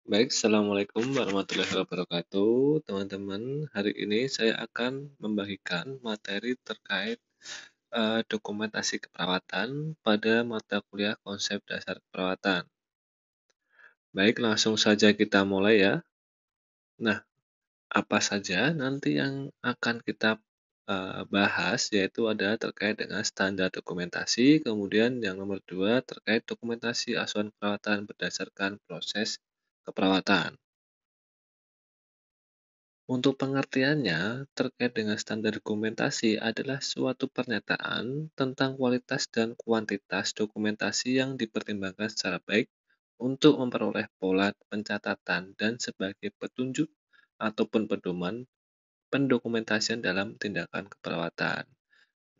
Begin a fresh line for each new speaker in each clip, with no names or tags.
Baik, assalamualaikum warahmatullahi wabarakatuh, teman-teman. Hari ini saya akan membagikan materi terkait dokumentasi keperawatan pada mata kuliah konsep dasar keperawatan. Baik, langsung saja kita mulai ya. Nah, apa saja nanti yang akan kita bahas yaitu ada terkait dengan standar dokumentasi, kemudian yang nomor dua terkait dokumentasi asuhan keperawatan berdasarkan proses keperawatan. Untuk pengertiannya, terkait dengan standar dokumentasi adalah suatu pernyataan tentang kualitas dan kuantitas dokumentasi yang dipertimbangkan secara baik untuk memperoleh pola pencatatan dan sebagai petunjuk ataupun pedoman pendokumentasian dalam tindakan keperawatan.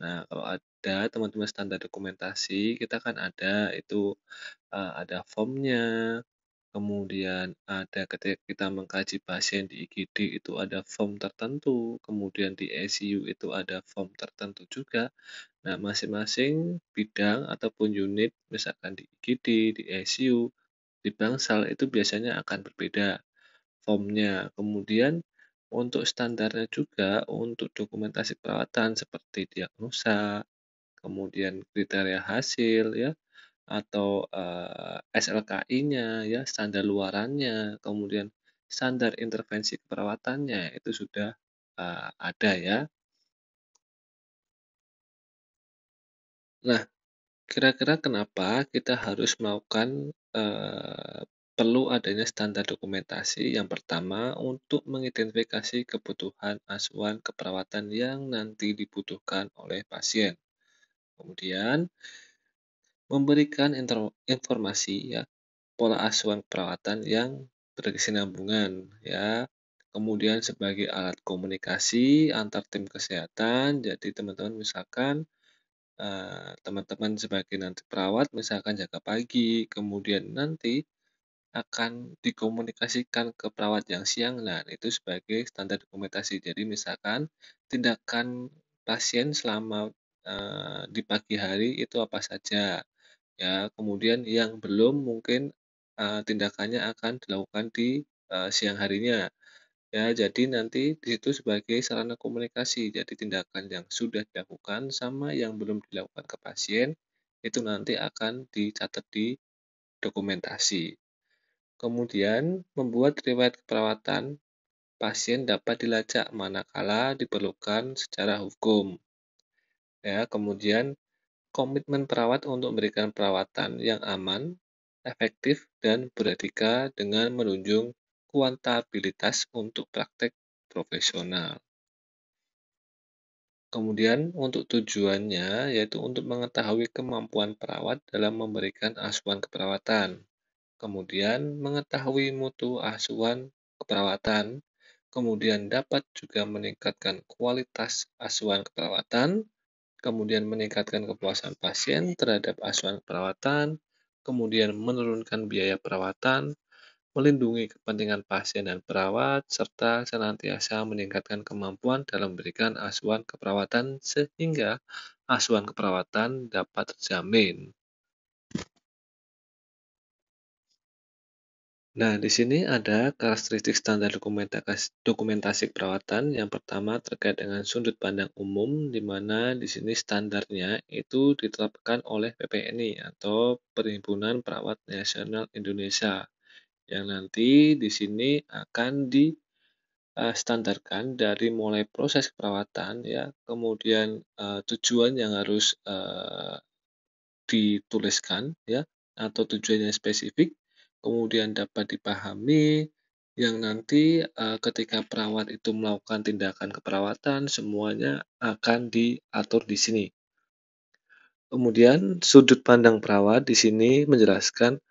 Nah, kalau ada teman-teman standar dokumentasi, kita kan ada itu ada formnya. Kemudian ada ketika kita mengkaji pasien di IGD itu ada form tertentu, kemudian di ICU itu ada form tertentu juga. Nah, masing-masing bidang ataupun unit, misalkan di IGD, di ICU, di bangsal itu biasanya akan berbeda formnya. Kemudian untuk standarnya juga untuk dokumentasi perawatan seperti diagnosa, kemudian kriteria hasil ya, atau SLKI-nya ya, standar luarannya, kemudian standar intervensi keperawatannya itu sudah ada ya. Nah, kira-kira kenapa kita harus melakukan perlu adanya standar dokumentasi? Yang pertama, untuk mengidentifikasi kebutuhan asuhan keperawatan yang nanti dibutuhkan oleh pasien. Kemudian memberikan informasi ya, pola asuhan perawatan yang berkesinambungan ya. Kemudian sebagai alat komunikasi antar tim kesehatan, jadi teman-teman misalkan teman-teman sebagai nanti perawat misalkan jaga pagi, kemudian nanti akan dikomunikasikan ke perawat yang siang. Nah, itu sebagai standar dokumentasi. Jadi misalkan tindakan pasien selama di pagi hari itu apa saja ya, kemudian yang belum mungkin tindakannya akan dilakukan di siang harinya. Ya, jadi nanti di situ sebagai sarana komunikasi. Jadi tindakan yang sudah dilakukan sama yang belum dilakukan ke pasien itu nanti akan dicatat di dokumentasi. Kemudian membuat riwayat keperawatan pasien dapat dilacak manakala diperlukan secara hukum. Ya, kemudian komitmen perawat untuk memberikan perawatan yang aman, efektif, dan beretika dengan menunjung kuantabilitas untuk praktek profesional. Kemudian untuk tujuannya yaitu untuk mengetahui kemampuan perawat dalam memberikan asuhan keperawatan. Kemudian mengetahui mutu asuhan keperawatan. Kemudian dapat juga meningkatkan kualitas asuhan keperawatan, kemudian meningkatkan kepuasan pasien terhadap asuhan perawatan, kemudian menurunkan biaya perawatan, melindungi kepentingan pasien dan perawat, serta senantiasa meningkatkan kemampuan dalam memberikan asuhan keperawatan sehingga asuhan keperawatan dapat terjamin. Nah, di sini ada karakteristik standar dokumentasi perawatan. Yang pertama terkait dengan sudut pandang umum, di mana di sini standarnya itu ditetapkan oleh PPNI atau Perhimpunan Perawat Nasional Indonesia, yang nanti di sini akan distandarkan dari mulai proses perawatan ya, kemudian tujuan yang harus dituliskan ya, atau tujuan yang spesifik, kemudian dapat dipahami, yang nanti ketika perawat itu melakukan tindakan keperawatan semuanya akan diatur di sini. Kemudian sudut pandang perawat di sini menjelaskan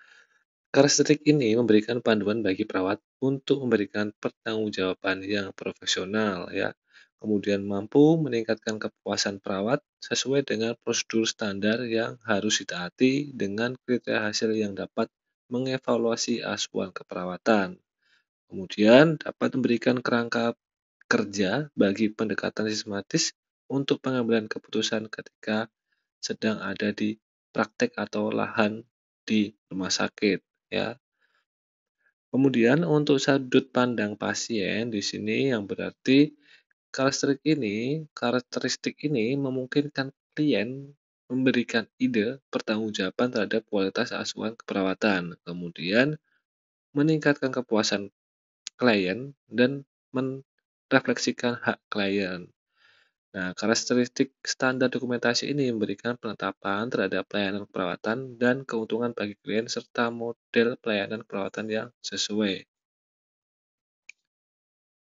karakteristik ini memberikan panduan bagi perawat untuk memberikan pertanggungjawaban yang profesional ya. Kemudian mampu meningkatkan kepuasan perawat sesuai dengan prosedur standar yang harus ditaati dengan kriteria hasil yang dapat mengevaluasi asuhan keperawatan. Kemudian dapat memberikan kerangka kerja bagi pendekatan sistematis untuk pengambilan keputusan ketika sedang ada di praktek atau lahan di rumah sakit ya. Kemudian untuk sudut pandang pasien di sini yang berarti karakteristik ini memungkinkan klien memberikan ide pertanggungjawaban terhadap kualitas asuhan keperawatan, kemudian meningkatkan kepuasan klien dan merefleksikan hak klien. Nah, karakteristik standar dokumentasi ini memberikan penetapan terhadap pelayanan keperawatan dan keuntungan bagi klien serta model pelayanan perawatan yang sesuai.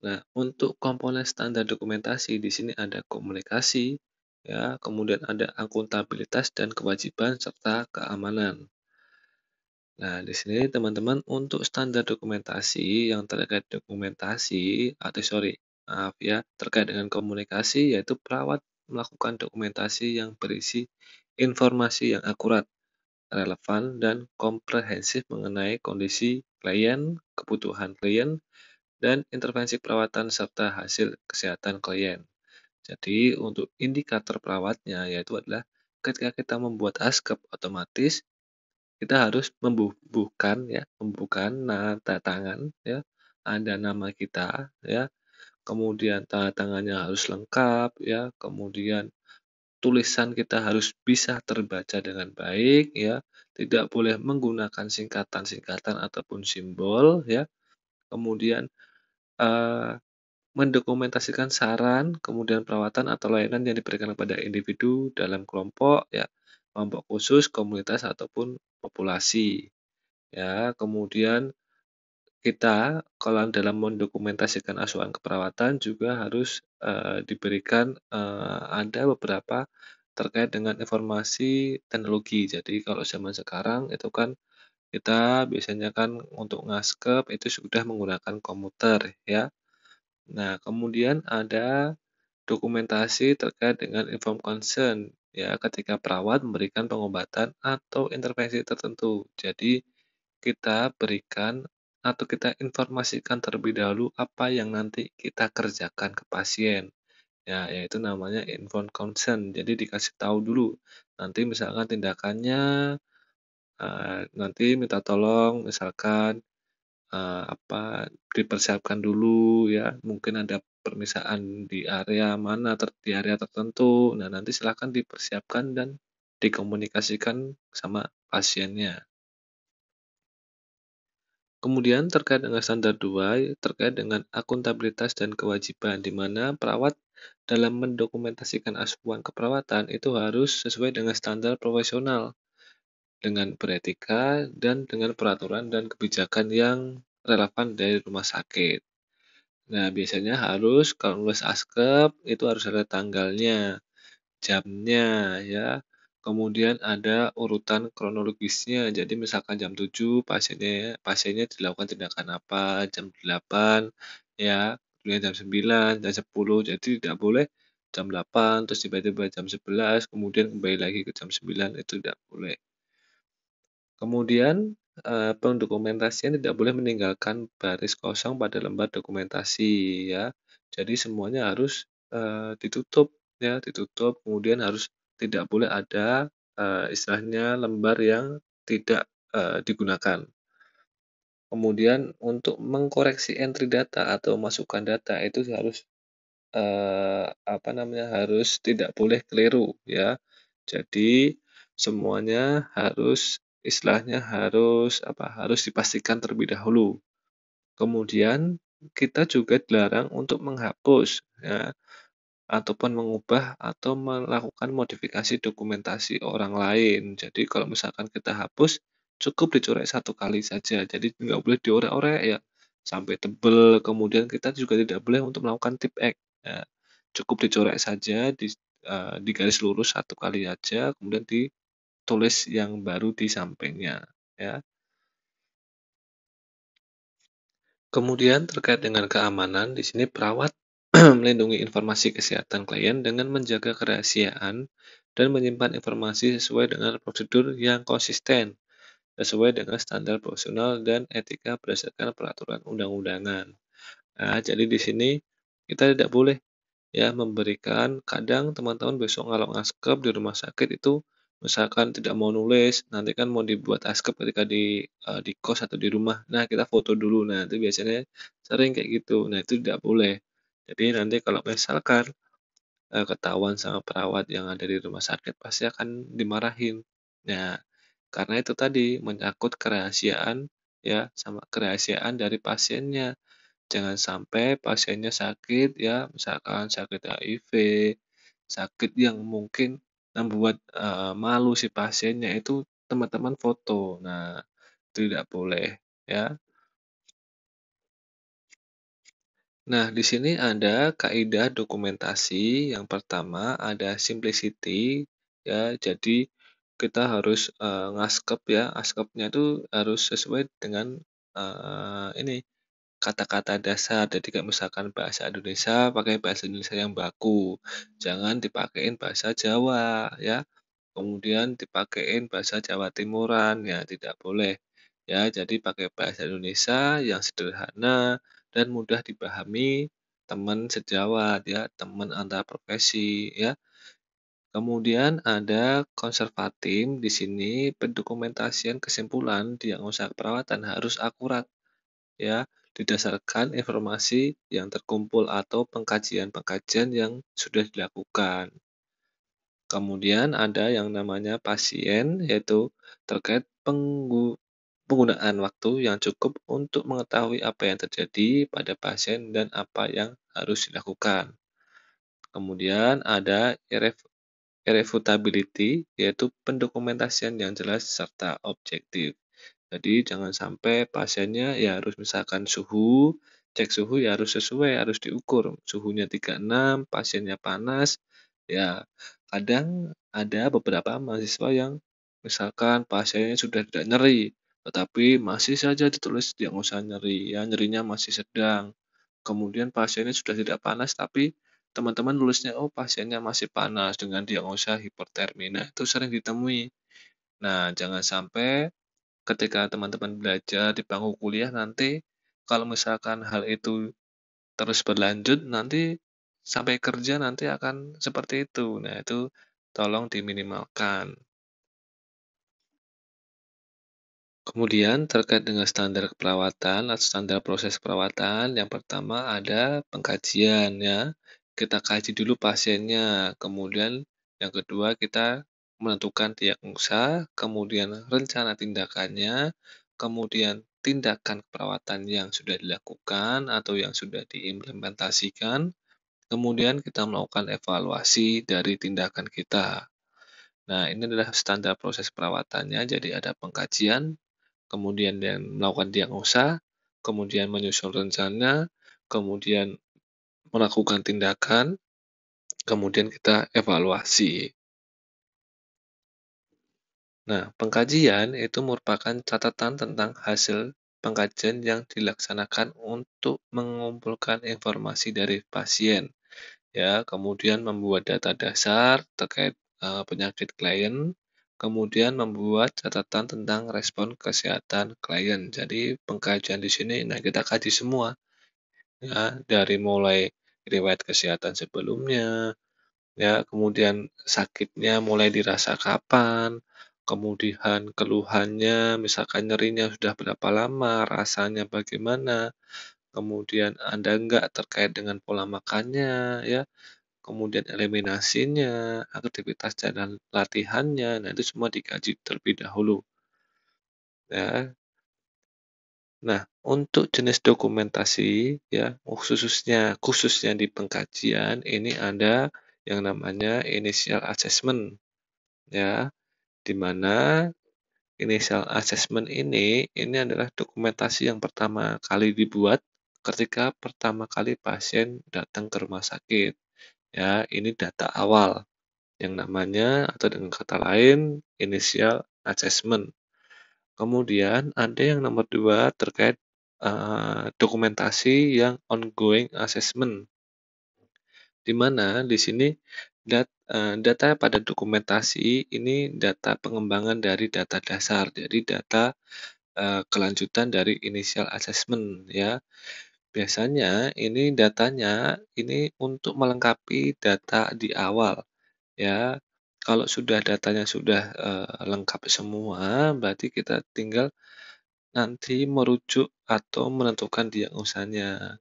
Nah, untuk komponen standar dokumentasi di sini ada komunikasi, ya, kemudian ada akuntabilitas dan kewajiban serta keamanan. Nah, di sini teman-teman untuk standar dokumentasi yang terkait dokumentasi, maaf ya, terkait dengan komunikasi yaitu perawat melakukan dokumentasi yang berisi informasi yang akurat, relevan, dan komprehensif mengenai kondisi klien, kebutuhan klien, dan intervensi perawatan serta hasil kesehatan klien. Jadi untuk indikator perawatnya yaitu adalah ketika kita membuat askep otomatis kita harus membubuhkan tanda tangan ya, ada nama kita ya, kemudian tanda tangannya harus lengkap ya, kemudian tulisan kita harus bisa terbaca dengan baik ya, tidak boleh menggunakan singkatan-singkatan ataupun simbol ya, kemudian, eee mendokumentasikan saran, kemudian perawatan atau layanan yang diberikan kepada individu dalam kelompok ya, kelompok khusus, komunitas ataupun populasi. Ya, kemudian kita kalau dalam mendokumentasikan asuhan keperawatan juga harus, diberikan, ada beberapa terkait dengan informasi teknologi. Jadi kalau zaman sekarang itu kan kita biasanya kan untuk ngaskep itu sudah menggunakan komputer ya. Nah, kemudian ada dokumentasi terkait dengan informed consent, ya, ketika perawat memberikan pengobatan atau intervensi tertentu. Jadi, kita berikan atau kita informasikan terlebih dahulu apa yang nanti kita kerjakan ke pasien. Ya, yaitu namanya informed consent. Jadi dikasih tahu dulu. Nanti misalkan tindakannya, nanti minta tolong misalkan dipersiapkan dulu ya, mungkin ada permisaan di area mana, di area tertentu. Nah, nanti silakan dipersiapkan dan dikomunikasikan sama pasiennya. Kemudian terkait dengan standar 2 terkait dengan akuntabilitas dan kewajiban, di mana perawat dalam mendokumentasikan asuhan keperawatan itu harus sesuai dengan standar profesional, dengan beretika, dan dengan peraturan dan kebijakan yang relevan dari rumah sakit. Nah, biasanya harus kalau nulis askep itu harus ada tanggalnya, jamnya ya, kemudian ada urutan kronologisnya. Jadi misalkan jam 7 pasiennya dilakukan tindakan apa, jam 8 ya, kemudian jam 9, jam 10. Jadi tidak boleh jam 8 terus tiba-tiba jam 11 kemudian kembali lagi ke jam 9 itu tidak boleh. Kemudian, pendokumentasian tidak boleh meninggalkan baris kosong pada lembar dokumentasi ya. Jadi semuanya harus, ditutup ya, ditutup kemudian harus tidak boleh ada, istilahnya lembar yang tidak, digunakan. Kemudian untuk mengkoreksi entry data atau masukkan data itu harus, harus tidak boleh keliru ya. Jadi semuanya harus istilahnya harus dipastikan terlebih dahulu. Kemudian kita juga dilarang untuk menghapus ya, ataupun mengubah atau melakukan modifikasi dokumentasi orang lain. Jadi kalau misalkan kita hapus, cukup dicoret satu kali saja. Jadi nggak boleh diorek-orek ya, sampai tebel. Kemudian kita juga tidak boleh untuk melakukan tip X. Ya, cukup dicoret saja, di garis lurus satu kali aja, kemudian ditulis yang baru di sampingnya. Ya. Kemudian terkait dengan keamanan, di sini perawat melindungi informasi kesehatan klien dengan menjaga kerahasiaan dan menyimpan informasi sesuai dengan prosedur yang konsisten, sesuai dengan standar profesional dan etika berdasarkan peraturan undang-undangan. Nah, jadi di sini kita tidak boleh ya memberikan kadang teman-teman besok kalau ngaskep di rumah sakit itu misalkan tidak mau nulis, nanti kan mau dibuat askep ketika di kos atau di rumah. Nah, kita foto dulu. Nah, itu biasanya sering kayak gitu. Nah, itu tidak boleh. Jadi nanti kalau misalkan, ketahuan sama perawat yang ada di rumah sakit, pasti akan dimarahin. Nah, karena itu tadi, menyangkut kerahasiaan ya, sama kerahasiaan dari pasiennya. Jangan sampai pasiennya sakit ya, misalkan sakit HIV, sakit yang mungkin membuat, malu si pasiennya itu teman-teman foto. Nah, tidak boleh ya. Nah, di sini ada kaidah dokumentasi. Yang pertama ada simplicity ya. Jadi kita harus, ngaskep ya, askepnya itu harus sesuai dengan, ini kata-kata dasar. Jadi kayak misalkan bahasa Indonesia, pakai bahasa Indonesia yang baku. Jangan dipakein bahasa Jawa ya. Kemudian dipakein bahasa Jawa Timuran, ya tidak boleh. Ya, jadi pakai bahasa Indonesia yang sederhana dan mudah dipahami teman sejawat ya, teman antar profesi ya. Kemudian ada konservatif di sini pendokumentasian kesimpulan diagnosa perawatan harus akurat ya, didasarkan informasi yang terkumpul atau pengkajian-pengkajian yang sudah dilakukan. Kemudian ada yang namanya pasien, yaitu terkait penggunaan waktu yang cukup untuk mengetahui apa yang terjadi pada pasien dan apa yang harus dilakukan. Kemudian ada irrefutability, yaitu pendokumentasian yang jelas serta objektif. Jadi jangan sampai pasiennya ya harus misalkan suhu, cek suhu ya harus sesuai, harus diukur. Suhunya 36, pasiennya panas, ya kadang ada beberapa mahasiswa yang misalkan pasiennya sudah tidak nyeri, tetapi masih saja ditulis diagnosa nyeri, ya nyerinya masih sedang. Kemudian pasiennya sudah tidak panas, tapi teman-teman nulisnya, oh pasiennya masih panas dengan diagnosa hipertermi. Nah, itu sering ditemui. Nah, jangan sampai ketika teman-teman belajar di bangku kuliah nanti kalau misalkan hal itu terus berlanjut, nanti sampai kerja nanti akan seperti itu. Nah, itu tolong diminimalkan. Kemudian terkait dengan standar perawatan atau standar proses perawatan, yang pertama ada pengkajian ya. Kita kaji dulu pasiennya, kemudian yang kedua kita menentukan diagnosa, kemudian rencana tindakannya, kemudian tindakan perawatan yang sudah dilakukan atau yang sudah diimplementasikan, kemudian kita melakukan evaluasi dari tindakan kita. Nah, ini adalah standar proses perawatannya, jadi ada pengkajian, kemudian dan melakukan diagnosa, kemudian menyusun rencana, kemudian melakukan tindakan, kemudian kita evaluasi. Nah, pengkajian itu merupakan catatan tentang hasil pengkajian yang dilaksanakan untuk mengumpulkan informasi dari pasien, ya, kemudian membuat data dasar terkait penyakit klien, kemudian membuat catatan tentang respon kesehatan klien. Jadi pengkajian di sini, nah kita kaji semua, ya, dari mulai riwayat kesehatan sebelumnya, ya, kemudian sakitnya mulai dirasa kapan, kemudian keluhannya, misalkan nyerinya sudah berapa lama, rasanya bagaimana, kemudian ada enggak terkait dengan pola makannya, ya, kemudian eliminasinya, aktivitas dan latihannya, nah itu semua dikaji terlebih dahulu, ya. Nah, untuk jenis dokumentasi ya, khususnya di pengkajian ini ada yang namanya initial assessment ya, di mana initial assessment ini adalah dokumentasi yang pertama kali dibuat ketika pertama kali pasien datang ke rumah sakit. Ya, ini data awal yang namanya atau dengan kata lain initial assessment. Kemudian ada yang nomor 2 terkait, dokumentasi yang ongoing assessment, di mana di sini data pada dokumentasi ini data pengembangan dari data dasar. Jadi data, kelanjutan dari initial assessment ya. Biasanya ini datanya ini untuk melengkapi data di awal ya. Kalau sudah datanya sudah, lengkap semua, berarti kita tinggal nanti merujuk atau menentukan diagnosanya.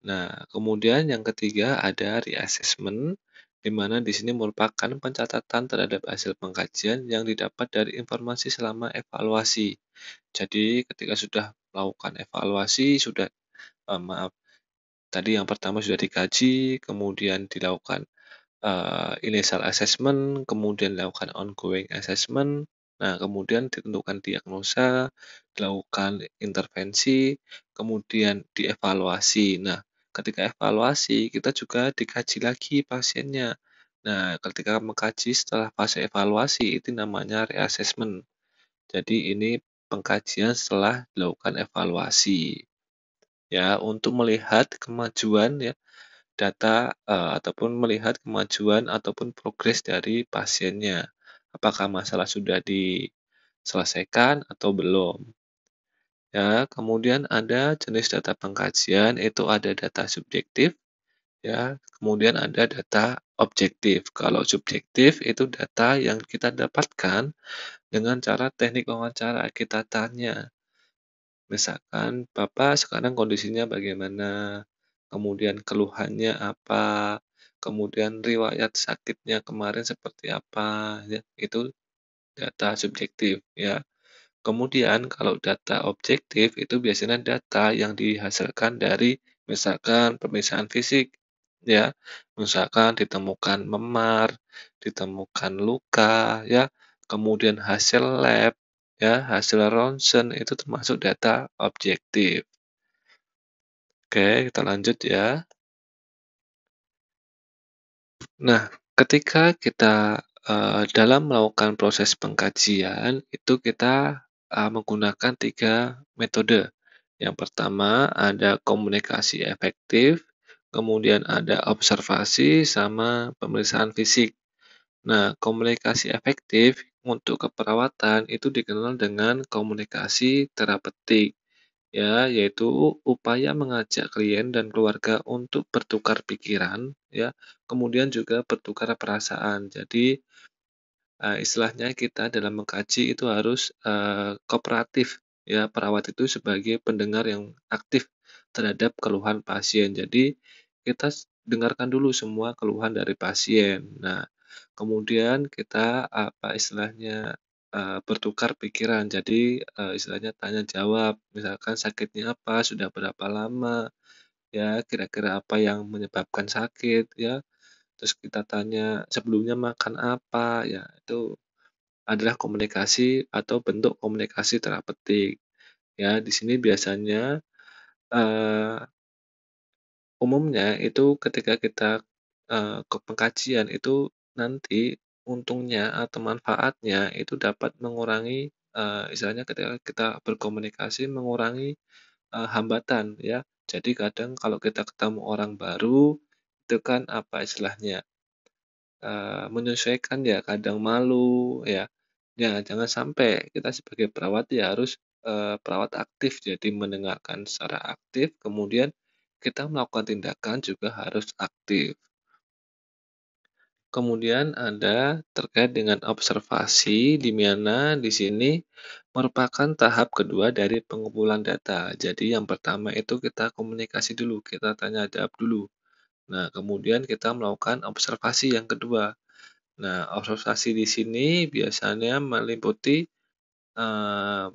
Nah, kemudian yang ketiga ada reassessment, di mana di sini merupakan pencatatan terhadap hasil pengkajian yang didapat dari informasi selama evaluasi. Jadi ketika sudah melakukan evaluasi, sudah maaf, tadi yang pertama sudah dikaji, kemudian dilakukan initial assessment, kemudian dilakukan ongoing assessment, nah kemudian ditentukan diagnosa, dilakukan intervensi, kemudian dievaluasi. Nah, ketika evaluasi kita juga dikaji lagi pasiennya. Nah, ketika mengkaji setelah fase evaluasi itu namanya reassessment. Jadi ini pengkajian setelah dilakukan evaluasi. Ya, untuk melihat kemajuan ya data, ataupun melihat kemajuan ataupun progres dari pasiennya. Apakah masalah sudah diselesaikan atau belum. Ya, kemudian ada jenis data pengkajian, itu ada data subjektif, ya, kemudian ada data objektif. Kalau subjektif itu data yang kita dapatkan dengan cara teknik wawancara, kita tanya. Misalkan, "Bapak sekarang kondisinya bagaimana? Kemudian keluhannya apa? Kemudian riwayat sakitnya kemarin seperti apa?" Ya, itu data subjektif, ya. Kemudian kalau data objektif itu biasanya data yang dihasilkan dari misalkan pemeriksaan fisik, ya. Misalkan ditemukan memar, ditemukan luka, ya, kemudian hasil lab, ya, hasil ronsen itu termasuk data objektif. Oke, kita lanjut ya. Nah, ketika kita, dalam melakukan proses pengkajian, itu kita, menggunakan 3 metode. Yang pertama ada komunikasi efektif, kemudian ada observasi, sama pemeriksaan fisik. Nah, komunikasi efektif untuk keperawatan itu dikenal dengan komunikasi terapeutik. Ya, yaitu upaya mengajak klien dan keluarga untuk bertukar pikiran, ya, kemudian juga bertukar perasaan. Jadi, istilahnya kita dalam mengkaji itu harus, kooperatif, ya, perawat itu sebagai pendengar yang aktif terhadap keluhan pasien. Jadi, kita dengarkan dulu semua keluhan dari pasien. Nah, kemudian kita, apa istilahnya, bertukar pikiran. Jadi, istilahnya tanya jawab, misalkan sakitnya apa, sudah berapa lama, ya, kira-kira apa yang menyebabkan sakit, ya. Terus kita tanya sebelumnya makan apa, ya, itu adalah komunikasi atau bentuk komunikasi terapeutik. Ya, di sini biasanya, eee, umumnya itu ketika kita, ke pengkajian itu nanti untungnya atau manfaatnya itu dapat mengurangi, istilahnya ketika kita berkomunikasi mengurangi, hambatan ya. Jadi kadang kalau kita ketemu orang baru, itu kan apa istilahnya, menyesuaikan ya, kadang malu ya. Ya jangan sampai kita sebagai perawat ya harus, perawat aktif, jadi mendengarkan secara aktif, kemudian kita melakukan tindakan juga harus aktif. Kemudian ada terkait dengan observasi, di mana di sini merupakan tahap kedua dari pengumpulan data. Jadi yang pertama itu kita komunikasi dulu, kita tanya jawab dulu. Nah, kemudian kita melakukan observasi yang kedua. Nah, observasi di sini biasanya meliputi, eee,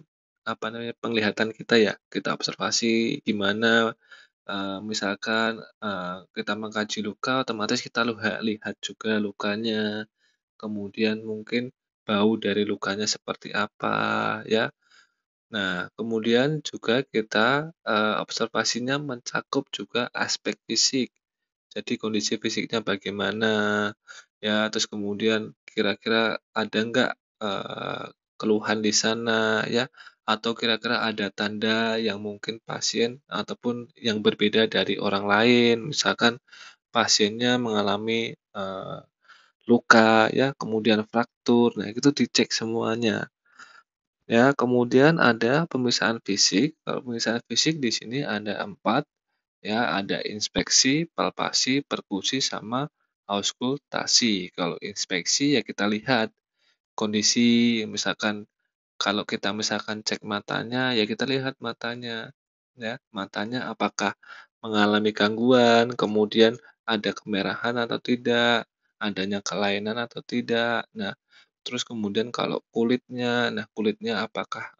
apa namanya, penglihatan kita ya. Kita observasi gimana, misalkan, kita mengkaji luka, otomatis kita lihat juga lukanya, kemudian mungkin bau dari lukanya seperti apa, ya. Nah, kemudian juga kita, observasinya mencakup juga aspek fisik. Jadi kondisi fisiknya bagaimana, ya, terus kemudian kira-kira ada nggak, keluhan di sana, ya, atau kira-kira ada tanda yang mungkin pasien ataupun yang berbeda dari orang lain, misalkan pasiennya mengalami, luka, ya, kemudian fraktur, nah itu dicek semuanya. Ya, kemudian ada pemeriksaan fisik. Kalau pemeriksaan fisik di sini ada 4, ya, ada inspeksi, palpasi, perkusi, sama auskultasi. Kalau inspeksi ya kita lihat kondisi, misalkan kalau kita misalkan cek matanya, ya kita lihat matanya, ya. Matanya apakah mengalami gangguan, kemudian ada kemerahan atau tidak, adanya kelainan atau tidak. Nah, terus kemudian kalau kulitnya, nah kulitnya apakah,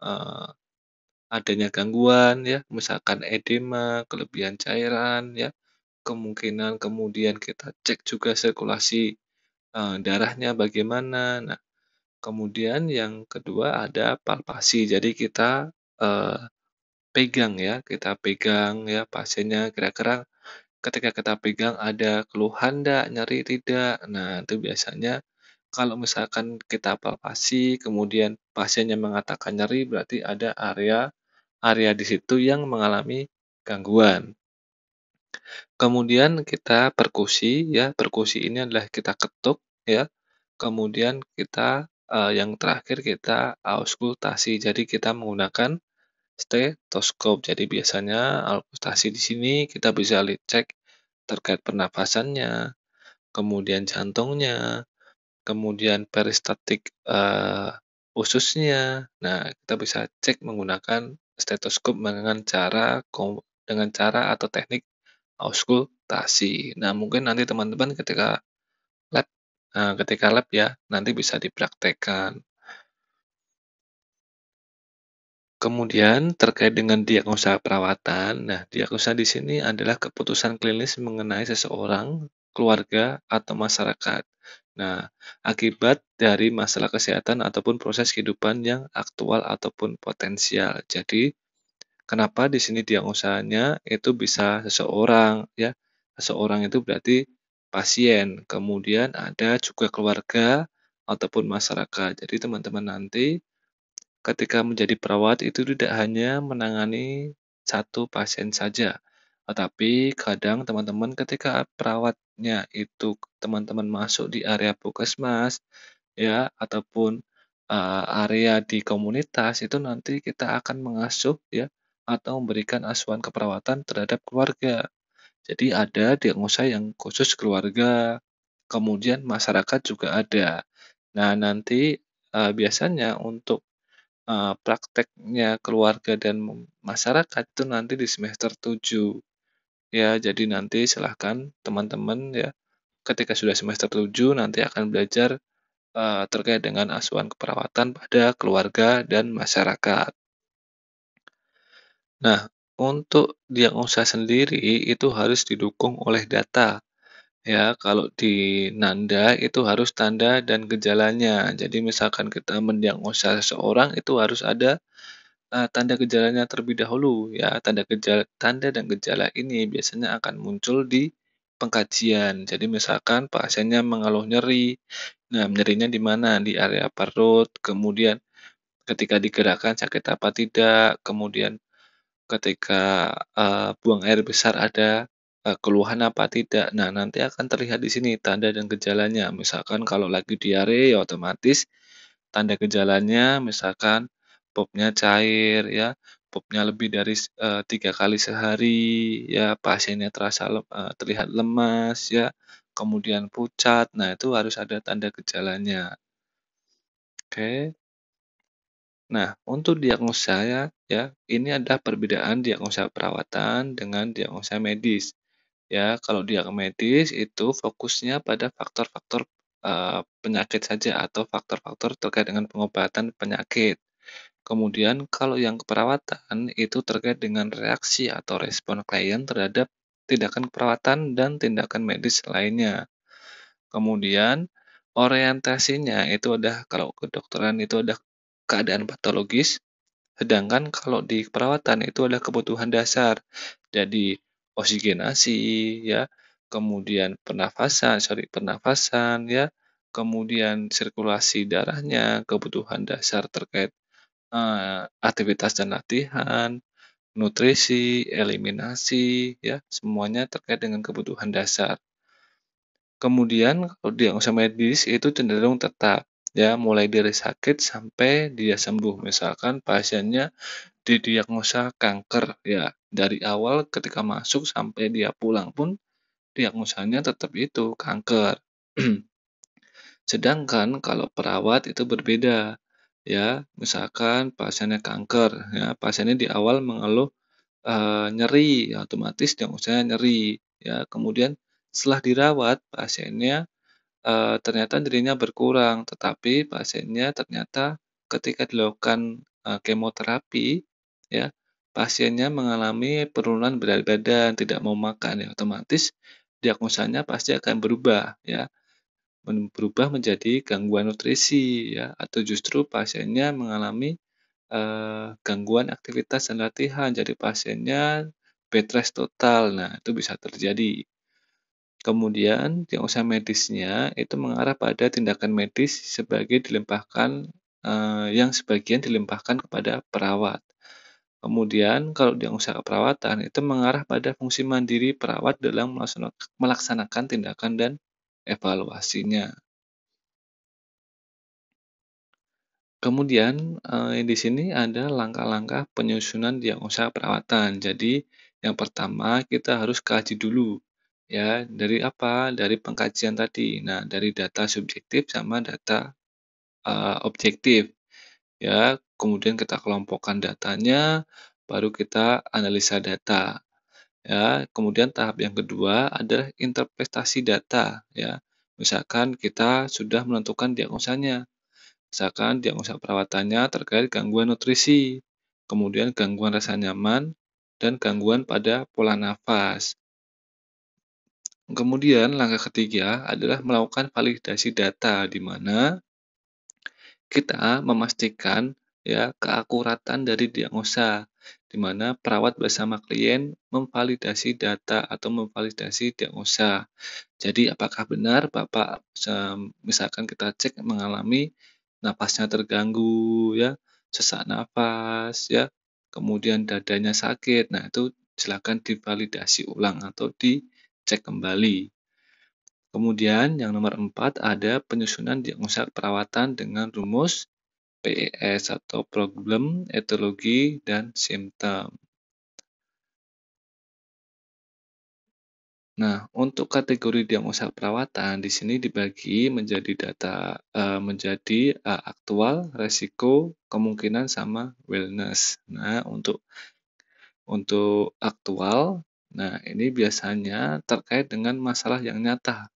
adanya gangguan ya, misalkan edema, kelebihan cairan ya, kemungkinan kemudian kita cek juga sirkulasi, darahnya bagaimana. Nah, kemudian yang kedua ada palpasi. Jadi kita, eee, pegang ya, kita pegang ya pasiennya kira-kira ketika kita pegang ada keluhan ndak, nyeri tidak. Nah, itu biasanya kalau misalkan kita palpasi kemudian pasiennya mengatakan nyeri berarti ada area area di situ yang mengalami gangguan. Kemudian kita perkusi ya, perkusi ini adalah kita ketuk ya, kemudian kita, yang terakhir kita auskultasi. Jadi kita menggunakan stetoskop. Jadi biasanya auskultasi di sini kita bisa cek terkait pernafasannya, kemudian jantungnya, kemudian peristatik, ususnya. Nah, kita bisa cek menggunakan stetoskop dengan cara atau teknik auskultasi. Nah, mungkin nanti teman-teman lab ketika lab ya, nanti bisa dipraktekkan. Kemudian terkait dengan diagnosa perawatan, nah diagnosa di sini adalah keputusan klinis mengenai seseorang, keluarga, atau masyarakat. Nah, akibat dari masalah kesehatan ataupun proses kehidupan yang aktual ataupun potensial. Jadi, kenapa di sini diagnosanya itu bisa seseorang ya. Seseorang itu berarti pasien, kemudian ada juga keluarga ataupun masyarakat. Jadi teman-teman nanti ketika menjadi perawat itu tidak hanya menangani satu pasien saja, tetapi kadang teman-teman ketika perawatnya itu teman-teman masuk di area puskesmas ya ataupun, area di komunitas itu nanti kita akan mengasuh ya atau memberikan asuhan keperawatan terhadap keluarga. Jadi ada diagnosa yang khusus keluarga, kemudian masyarakat juga ada. Nah nanti, biasanya untuk prakteknya keluarga dan masyarakat itu nanti di semester 7 ya. Jadi nanti silahkan teman-teman ya, ketika sudah semester 7 nanti akan belajar, terkait dengan asuhan keperawatan pada keluarga dan masyarakat. Nah, untuk diagnosa sendiri itu harus didukung oleh data, ya. Kalau di Nanda itu harus tanda dan gejalanya. Jadi misalkan kita mendiagnosa seseorang itu harus ada tanda gejalanya terlebih dahulu ya, tanda dan gejala ini biasanya akan muncul di pengkajian. Jadi misalkan pasiennya mengeluh nyeri, nah nyerinya di mana? Di area perut, kemudian ketika digerakkan sakit apa tidak, kemudian ketika, buang air besar ada, keluhan apa tidak. Nah nanti akan terlihat di sini tanda dan gejalanya. Misalkan kalau lagi diare ya otomatis tanda gejalanya misalkan popnya cair ya, popnya lebih dari 3 kali sehari ya, pasiennya terlihat lemas ya, kemudian pucat. Nah, itu harus ada tanda gejalanya. Oke. Nah, untuk diagnosa ya, ini ada perbedaan diagnosa perawatan dengan diagnosa medis. Ya, kalau diagnosa medis itu fokusnya pada faktor-faktor, penyakit saja atau faktor-faktor terkait dengan pengobatan penyakit. Kemudian kalau yang keperawatan itu terkait dengan reaksi atau respon klien terhadap tindakan keperawatan dan tindakan medis lainnya. Kemudian orientasinya itu ada kalau kedokteran itu ada keadaan patologis, sedangkan kalau di keperawatan itu adalah kebutuhan dasar. Jadi oksigenasi ya, kemudian pernafasan ya, kemudian sirkulasi darahnya, kebutuhan dasar terkait aktivitas dan latihan, nutrisi, eliminasi, ya, semuanya terkait dengan kebutuhan dasar. Kemudian kalau diagnosa medis itu cenderung tetap, ya, mulai dari sakit sampai dia sembuh. Misalkan pasiennya didiagnosa kanker, ya, dari awal ketika masuk sampai dia pulang pun diagnosanya tetap itu, kanker. Sedangkan kalau perawat itu berbeda, ya. Misalkan pasiennya kanker, ya, pasiennya di awal mengeluh, nyeri, ya otomatis diagnosanya nyeri, ya. Kemudian setelah dirawat pasiennya, ternyata nyerinya berkurang, tetapi pasiennya ternyata ketika dilakukan, kemoterapi, ya, pasiennya mengalami penurunan berat badan, tidak mau makan, ya otomatis diagnosanya pasti akan berubah, ya. Berubah menjadi gangguan nutrisi ya, atau justru pasiennya mengalami, gangguan aktivitas dan latihan. Jadi pasiennya bed rest total. Nah, itu bisa terjadi. Kemudian diagnosa medisnya itu mengarah pada tindakan medis yang sebagian dilimpahkan kepada perawat. Kemudian kalau diagnosa keperawatan itu mengarah pada fungsi mandiri perawat dalam melaksanakan tindakan dan evaluasinya. Kemudian, di sini ada langkah-langkah penyusunan diagnosa perawatan. Jadi, yang pertama kita harus kaji dulu, ya, dari apa? Dari pengkajian tadi. Nah, dari data subjektif sama data, objektif, ya. Kemudian kita kelompokkan datanya, baru kita analisa data, ya. Kemudian tahap yang kedua adalah interpretasi data, ya. Misalkan kita sudah menentukan diagnosanya. Misalkan diagnosa perawatannya terkait gangguan nutrisi, kemudian gangguan rasa nyaman, dan gangguan pada pola nafas. Kemudian langkah ketiga adalah melakukan validasi data, di mana kita memastikan ya keakuratan dari diagnosa, di mana perawat bersama klien memvalidasi data atau memvalidasi diagnosa. Jadi apakah benar Bapak misalkan kita cek mengalami napasnya terganggu ya, sesak napas ya, kemudian dadanya sakit. Nah, itu silakan divalidasi ulang atau dicek kembali. Kemudian yang nomor 4 ada penyusunan diagnosa perawatan dengan rumus PES atau problem, etiologi, dan simptom. Nah, untuk kategori diagnosa perawatan di sini dibagi menjadi aktual, resiko, kemungkinan, sama wellness. Nah, untuk aktual, nah ini biasanya terkait dengan masalah yang nyata.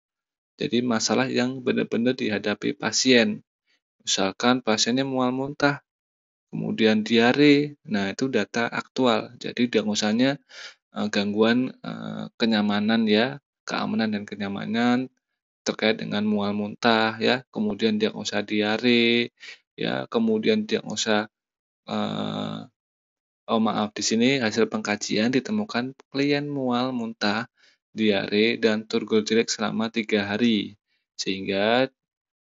Jadi masalah yang benar-benar dihadapi pasien. Misalkan pasiennya mual muntah, kemudian diare. Nah, itu data aktual. Jadi diagnosanya gangguan, kenyamanan ya, keamanan dan kenyamanan terkait dengan mual muntah ya, kemudian diagnosa diare, ya, kemudian diagnosa, eee, oh maaf, di sini hasil pengkajian ditemukan klien mual muntah, diare, dan turgor jelek selama 3 hari. Sehingga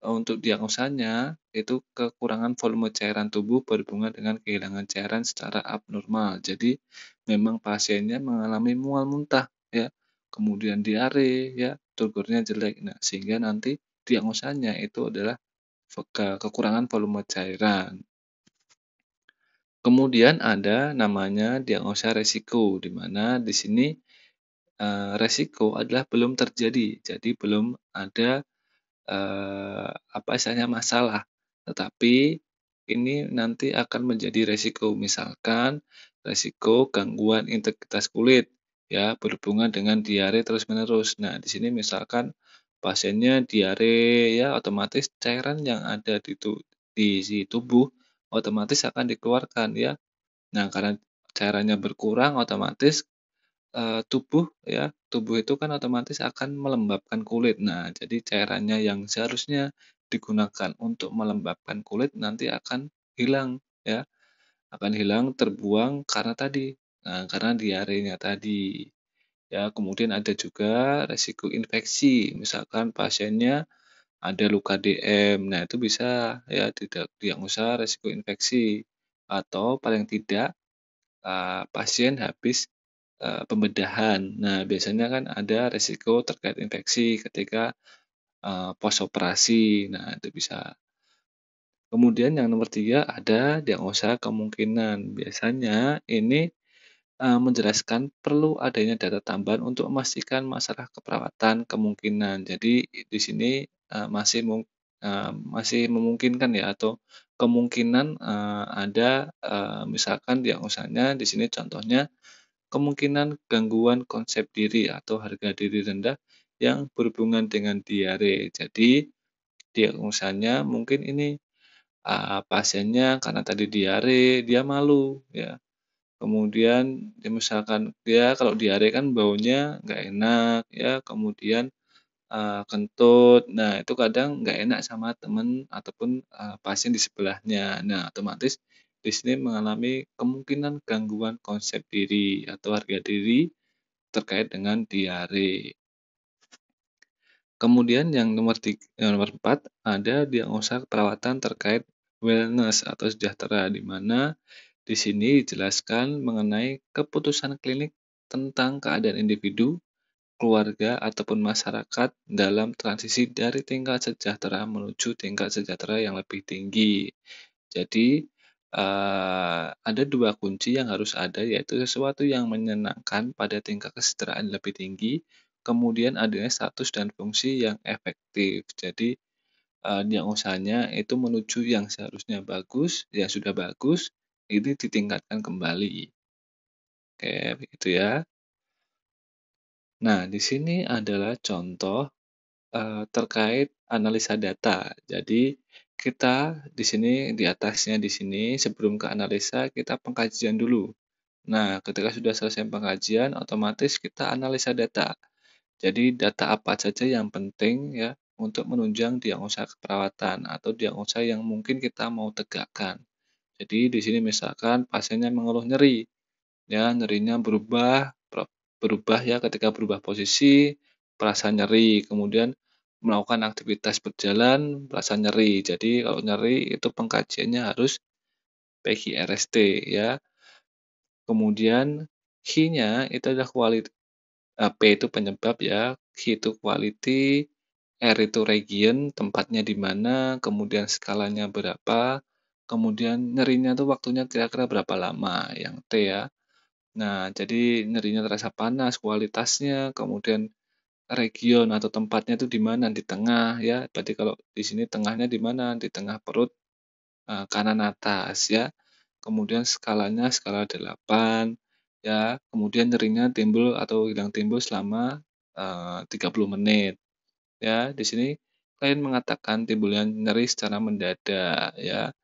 untuk diagnosanya itu kekurangan volume cairan tubuh berhubungan dengan kehilangan cairan secara abnormal. Jadi memang pasiennya mengalami mual muntah ya, kemudian diare ya, turgornya jelek. Nah, sehingga nanti diagnosanya itu adalah kekurangan volume cairan. Kemudian ada namanya diagnosa resiko, di mana di sini, resiko adalah belum terjadi. Jadi belum ada apa istilahnya, masalah. Tetapi ini nanti akan menjadi resiko, misalkan resiko gangguan integritas kulit, ya, berhubungan dengan diare terus-menerus. Nah, di sini misalkan pasiennya diare, ya, otomatis cairan yang ada di si tubuh otomatis akan dikeluarkan, ya. Nah, karena cairannya berkurang otomatis tubuh itu kan otomatis akan melembabkan kulit. Nah, jadi cairannya yang seharusnya digunakan untuk melembabkan kulit nanti akan hilang, ya, akan hilang, terbuang karena tadi, karena diarenya tadi. Ya, kemudian ada juga resiko infeksi, misalkan pasiennya ada luka DM, nah itu bisa ya tidak diagnosa resiko infeksi, atau paling tidak pasien habis, pembedahan. Nah, biasanya kan ada resiko terkait infeksi ketika, pos operasi. Nah, itu bisa. Kemudian yang nomor 3 ada diagnosa kemungkinan. Biasanya ini menjelaskan perlu adanya data tambahan untuk memastikan masalah keperawatan kemungkinan. Jadi di sini, masih memungkinkan ya atau kemungkinan, ada, misalkan diagnosanya di sini contohnya kemungkinan gangguan konsep diri atau harga diri rendah yang berhubungan dengan diare. Jadi diagnosanya mungkin ini, pasiennya karena tadi diare, dia malu ya. Kemudian ya misalkan dia kalau diare kan baunya nggak enak ya, kemudian, kentut. Nah, itu kadang nggak enak sama temen ataupun, pasien di sebelahnya. Nah, otomatis di sini mengalami kemungkinan gangguan konsep diri atau harga diri terkait dengan diare. Kemudian yang nomor 4 ada diagnosa perawatan terkait wellness atau sejahtera, di mana di sini dijelaskan mengenai keputusan klinik tentang keadaan individu, keluarga, ataupun masyarakat dalam transisi dari tingkat sejahtera menuju tingkat sejahtera yang lebih tinggi. Jadi, ada 2 kunci yang harus ada, yaitu sesuatu yang menyenangkan pada tingkat kesejahteraan lebih tinggi, kemudian adanya status dan fungsi yang efektif. Jadi, diagnosanya itu menuju yang seharusnya bagus, yang sudah bagus, ini ditingkatkan kembali. Oke, begitu ya. Nah, di sini adalah contoh, terkait analisa data. Jadi, kita di sini, di atasnya di sini, sebelum ke analisa, kita pengkajian dulu. Nah, ketika sudah selesai pengkajian, otomatis kita analisa data. Jadi, data apa saja yang penting ya, untuk menunjang diagnosa keperawatan atau diagnosa yang mungkin kita mau tegakkan. Jadi, di sini misalkan pasiennya mengeluh nyeri. Ya, nyerinya berubah ya ketika berubah posisi, perasa nyeri, kemudian melakukan aktivitas berjalan, perasa nyeri. Jadi kalau nyeri itu pengkajiannya harus PGRST ya. Kemudian Q-nya itu adalah P itu penyebab ya, Q itu quality, R itu region, tempatnya di mana, kemudian skalanya berapa, kemudian nyerinya tuh waktunya kira-kira berapa lama, yang T ya. Nah, jadi nyerinya terasa panas, kualitasnya, kemudian region atau tempatnya itu di mana, di tengah ya. Berarti kalau di sini tengahnya di mana, di tengah perut, kanan atas ya. Kemudian skalanya skala 8 ya. Kemudian nyerinya timbul atau hilang timbul selama 30 menit ya. Di sini klien mengatakan timbulnya nyeri secara mendadak ya.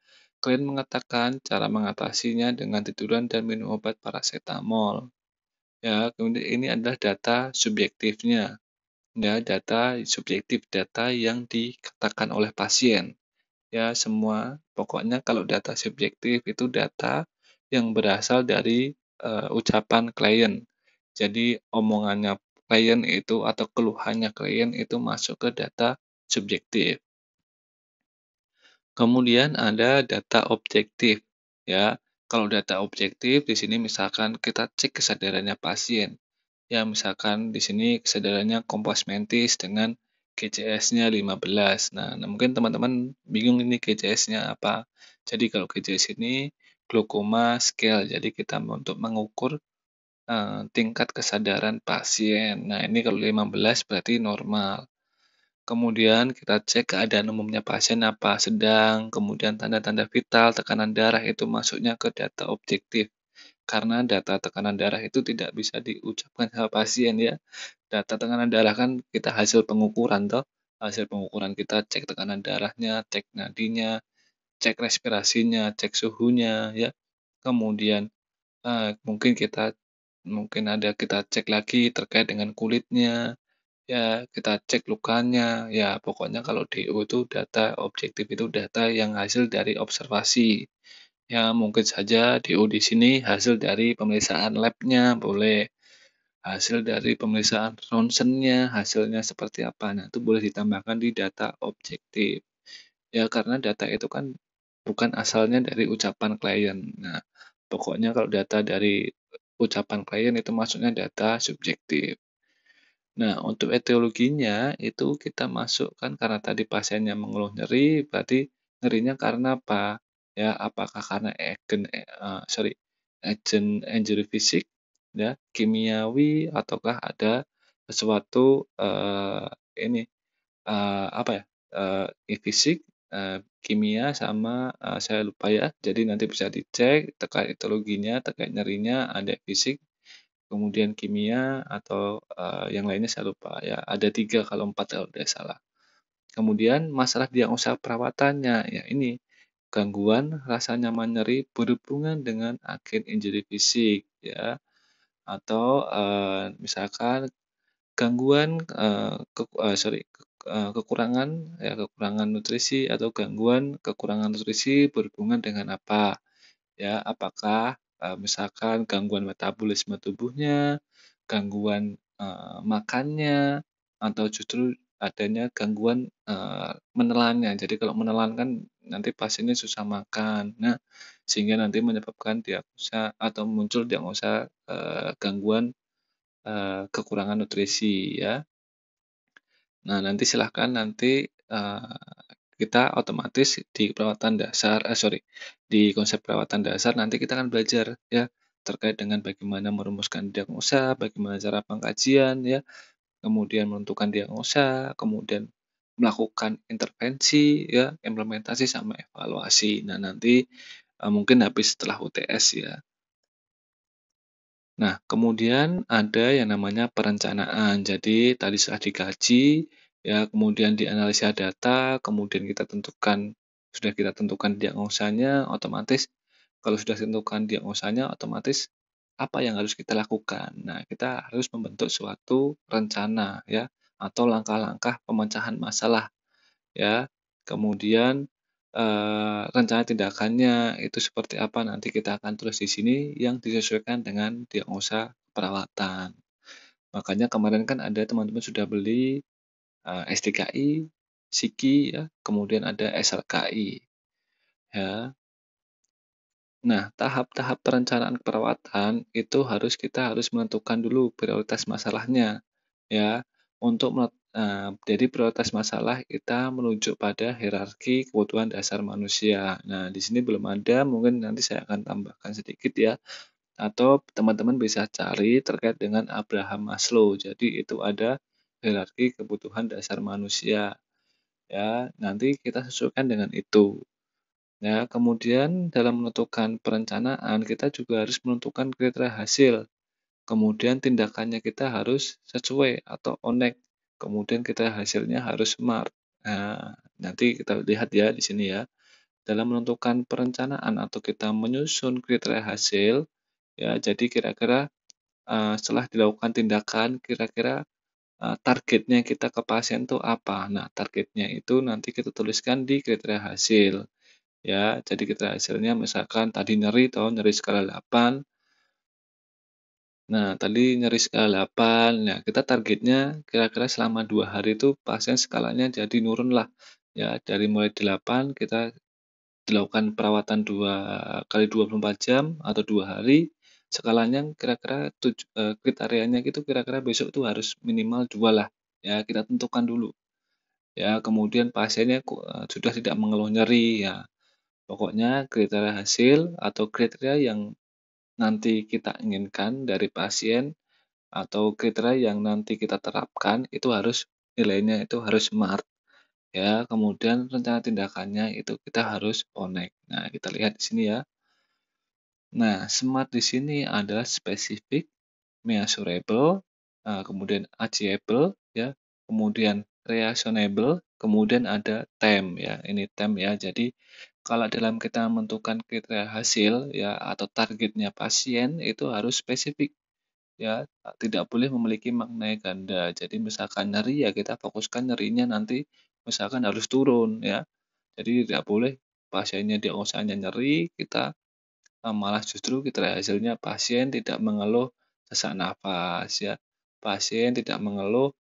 Klien mengatakan cara mengatasinya dengan tiduran dan minum obat parasetamol. Ya, kemudian ini adalah data subjektifnya. Ya, data subjektif, data yang dikatakan oleh pasien. Ya, semua pokoknya kalau data subjektif itu data yang berasal dari ucapan klien. Jadi omongannya klien itu atau keluhannya klien itu masuk ke data subjektif. Kemudian ada data objektif, ya. Kalau data objektif di sini misalkan kita cek kesadarannya pasien. Ya, misalkan di sini kesadarannya kompas mentis dengan GCS-nya 15. Nah, mungkin teman-teman bingung ini GCS-nya apa. Jadi kalau GCS ini glaukoma scale. Jadi kita untuk mengukur tingkat kesadaran pasien. Nah, ini kalau 15 berarti normal. Kemudian kita cek keadaan umumnya pasien apa, sedang, kemudian tanda-tanda vital, tekanan darah itu masuknya ke data objektif. Karena data tekanan darah itu tidak bisa diucapkan sama pasien ya. Data tekanan darah kan kita hasil pengukuran toh. Hasil pengukuran kita cek tekanan darahnya, cek nadinya, cek respirasinya, cek suhunya ya. Kemudian mungkin ada kita cek lagi terkait dengan kulitnya, ya kita cek lukanya, ya pokoknya kalau DO itu data objektif itu data yang hasil dari observasi. Ya mungkin saja DO di sini hasil dari pemeriksaan labnya boleh, hasil dari pemeriksaan ronsennya hasilnya seperti apa. Nah itu boleh ditambahkan di data objektif. Ya karena data itu kan bukan asalnya dari ucapan klien. Nah pokoknya kalau data dari ucapan klien itu maksudnya data subjektif. Nah, untuk etiologinya itu kita masukkan karena tadi pasiennya mengeluh nyeri, berarti nyerinya karena apa? Ya, apakah karena agent injury fisik ya, kimiawi ataukah ada sesuatu, ini, apa ya, fisik, kimia sama, saya lupa ya. Jadi nanti bisa dicek terkait etiologinya, terkait nyerinya, ada fisik, kemudian kimia atau, yang lainnya saya lupa ya. Ada 3 kalau 4 kalau tidak salah. Kemudian masalah diagnosa perawatannya, ya ini, gangguan rasa nyaman nyeri berhubungan dengan agen injury fisik ya, atau, misalkan gangguan, kekurangan ya, kekurangan nutrisi atau gangguan kekurangan nutrisi berhubungan dengan apa, ya. Apakah, misalkan gangguan metabolisme tubuhnya, gangguan, makannya, atau justru adanya gangguan, menelannya. Jadi kalau menelan kan nanti pasiennya susah makan. Nah, sehingga nanti menyebabkan diagnosa atau muncul diagnosa, gangguan, kekurangan nutrisi ya. Nah, nanti silahkan nanti, kita otomatis di perawatan dasar di konsep perawatan dasar nanti kita akan belajar ya, terkait dengan bagaimana merumuskan diagnosa, bagaimana cara pengkajian ya, kemudian menentukan diagnosa, kemudian melakukan intervensi ya, implementasi sama evaluasi. Nah, nanti, mungkin habis setelah UTS ya. Nah, kemudian ada yang namanya perencanaan. Jadi tadi setelah dikaji, ya kemudian dianalisa data, kemudian sudah kita tentukan diagnosanya, otomatis kalau sudah tentukan diagnosanya, otomatis apa yang harus kita lakukan? Nah, kita harus membentuk suatu rencana ya, atau langkah-langkah pemecahan masalah ya. Kemudian, rencana tindakannya itu seperti apa nanti kita akan tulis di sini yang disesuaikan dengan diagnosa perawatan. Makanya kemarin kan ada teman-teman sudah beli, STKI, SIKI ya, kemudian ada SLKI ya. Nah, tahap-tahap perencanaan perawatan itu kita harus menentukan dulu prioritas masalahnya, ya. Jadi prioritas masalah kita menuju pada hierarki kebutuhan dasar manusia. Nah, di sini belum ada, mungkin nanti saya akan tambahkan sedikit ya, atau teman-teman bisa cari terkait dengan Abraham Maslow. Jadi itu ada hierarki kebutuhan dasar manusia, ya. Nanti kita sesuaikan dengan itu. Ya, kemudian dalam menentukan perencanaan, kita juga harus menentukan kriteria hasil. Kemudian tindakannya kita harus sesuai atau onek. Kemudian kriteria hasilnya harus smart. Nah, nanti kita lihat ya di sini ya. Dalam menentukan perencanaan atau kita menyusun kriteria hasil, ya, jadi kira-kira setelah dilakukan tindakan, kira-kira targetnya kita ke pasien itu apa? Nah, targetnya itu nanti kita tuliskan di kriteria hasil. Ya, jadi kita hasilnya misalkan tadi nyeri nyeri skala 8. Nah, tadi nyeri skala 8. Nah, kita targetnya kira-kira selama 2 hari itu pasien skalanya jadi nurun lah. Ya, dari mulai 8 kita dilakukan perawatan 2 kali 24 jam atau 2 hari, skalanya kira-kira kriterianya gitu kira-kira besok itu harus minimal 2 lah. Ya, kita tentukan dulu. Ya, kemudian pasiennya sudah tidak mengeluh nyeri ya. Pokoknya kriteria hasil atau kriteria yang nanti kita inginkan dari pasien atau kriteria yang nanti kita terapkan itu harus nilainya itu harus smart ya. Kemudian rencana tindakannya itu kita harus connect. Nah, kita lihat di sini ya. Nah, smart di sini adalah spesifik, measurable, kemudian achievable ya, kemudian reasonable, kemudian ada time ya. Ini time ya. Jadi kalau dalam kita menentukan kriteria hasil ya atau targetnya pasien itu harus spesifik ya, tidak boleh memiliki makna yang ganda. Jadi misalkan nyeri ya kita fokuskan nyerinya nanti misalkan harus turun ya. Jadi tidak boleh pasiennya diagnosanya nyeri, kita malah justru kriteria hasilnya pasien tidak mengeluh sesak nafas ya. Pasien tidak mengeluh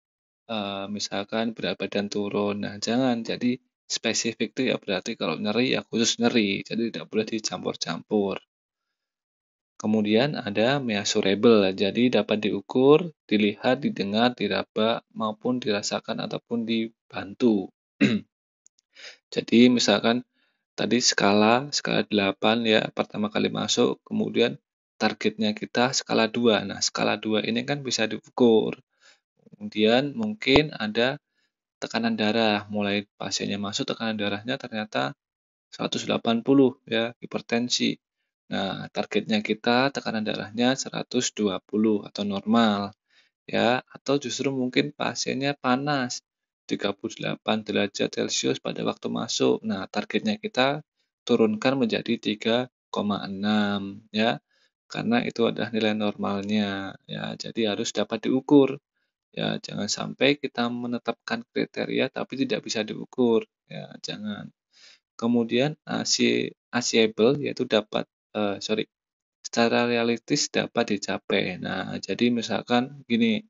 misalkan berat badan turun. Nah, jangan. Jadi spesifik itu ya berarti kalau nyeri ya khusus nyeri. Jadi tidak boleh dicampur-campur. Kemudian ada measurable, jadi dapat diukur, dilihat, didengar, diraba, maupun dirasakan ataupun dibantu. Jadi misalkan tadi skala 8 ya, pertama kali masuk, kemudian targetnya kita skala 2. Nah, skala 2 ini kan bisa diukur. Kemudian mungkin ada tekanan darah, mulai pasiennya masuk tekanan darahnya ternyata 180 ya, hipertensi. Nah, targetnya kita tekanan darahnya 120 atau normal ya, atau justru mungkin pasiennya panas 38 derajat Celcius pada waktu masuk. Nah, targetnya kita turunkan menjadi 3,6 ya, karena itu adalah nilai normalnya ya, jadi harus dapat diukur. Ya, jangan sampai kita menetapkan kriteria tapi tidak bisa diukur, ya jangan. Kemudian achievable yaitu dapat secara realistis dapat dicapai. Nah, jadi misalkan gini,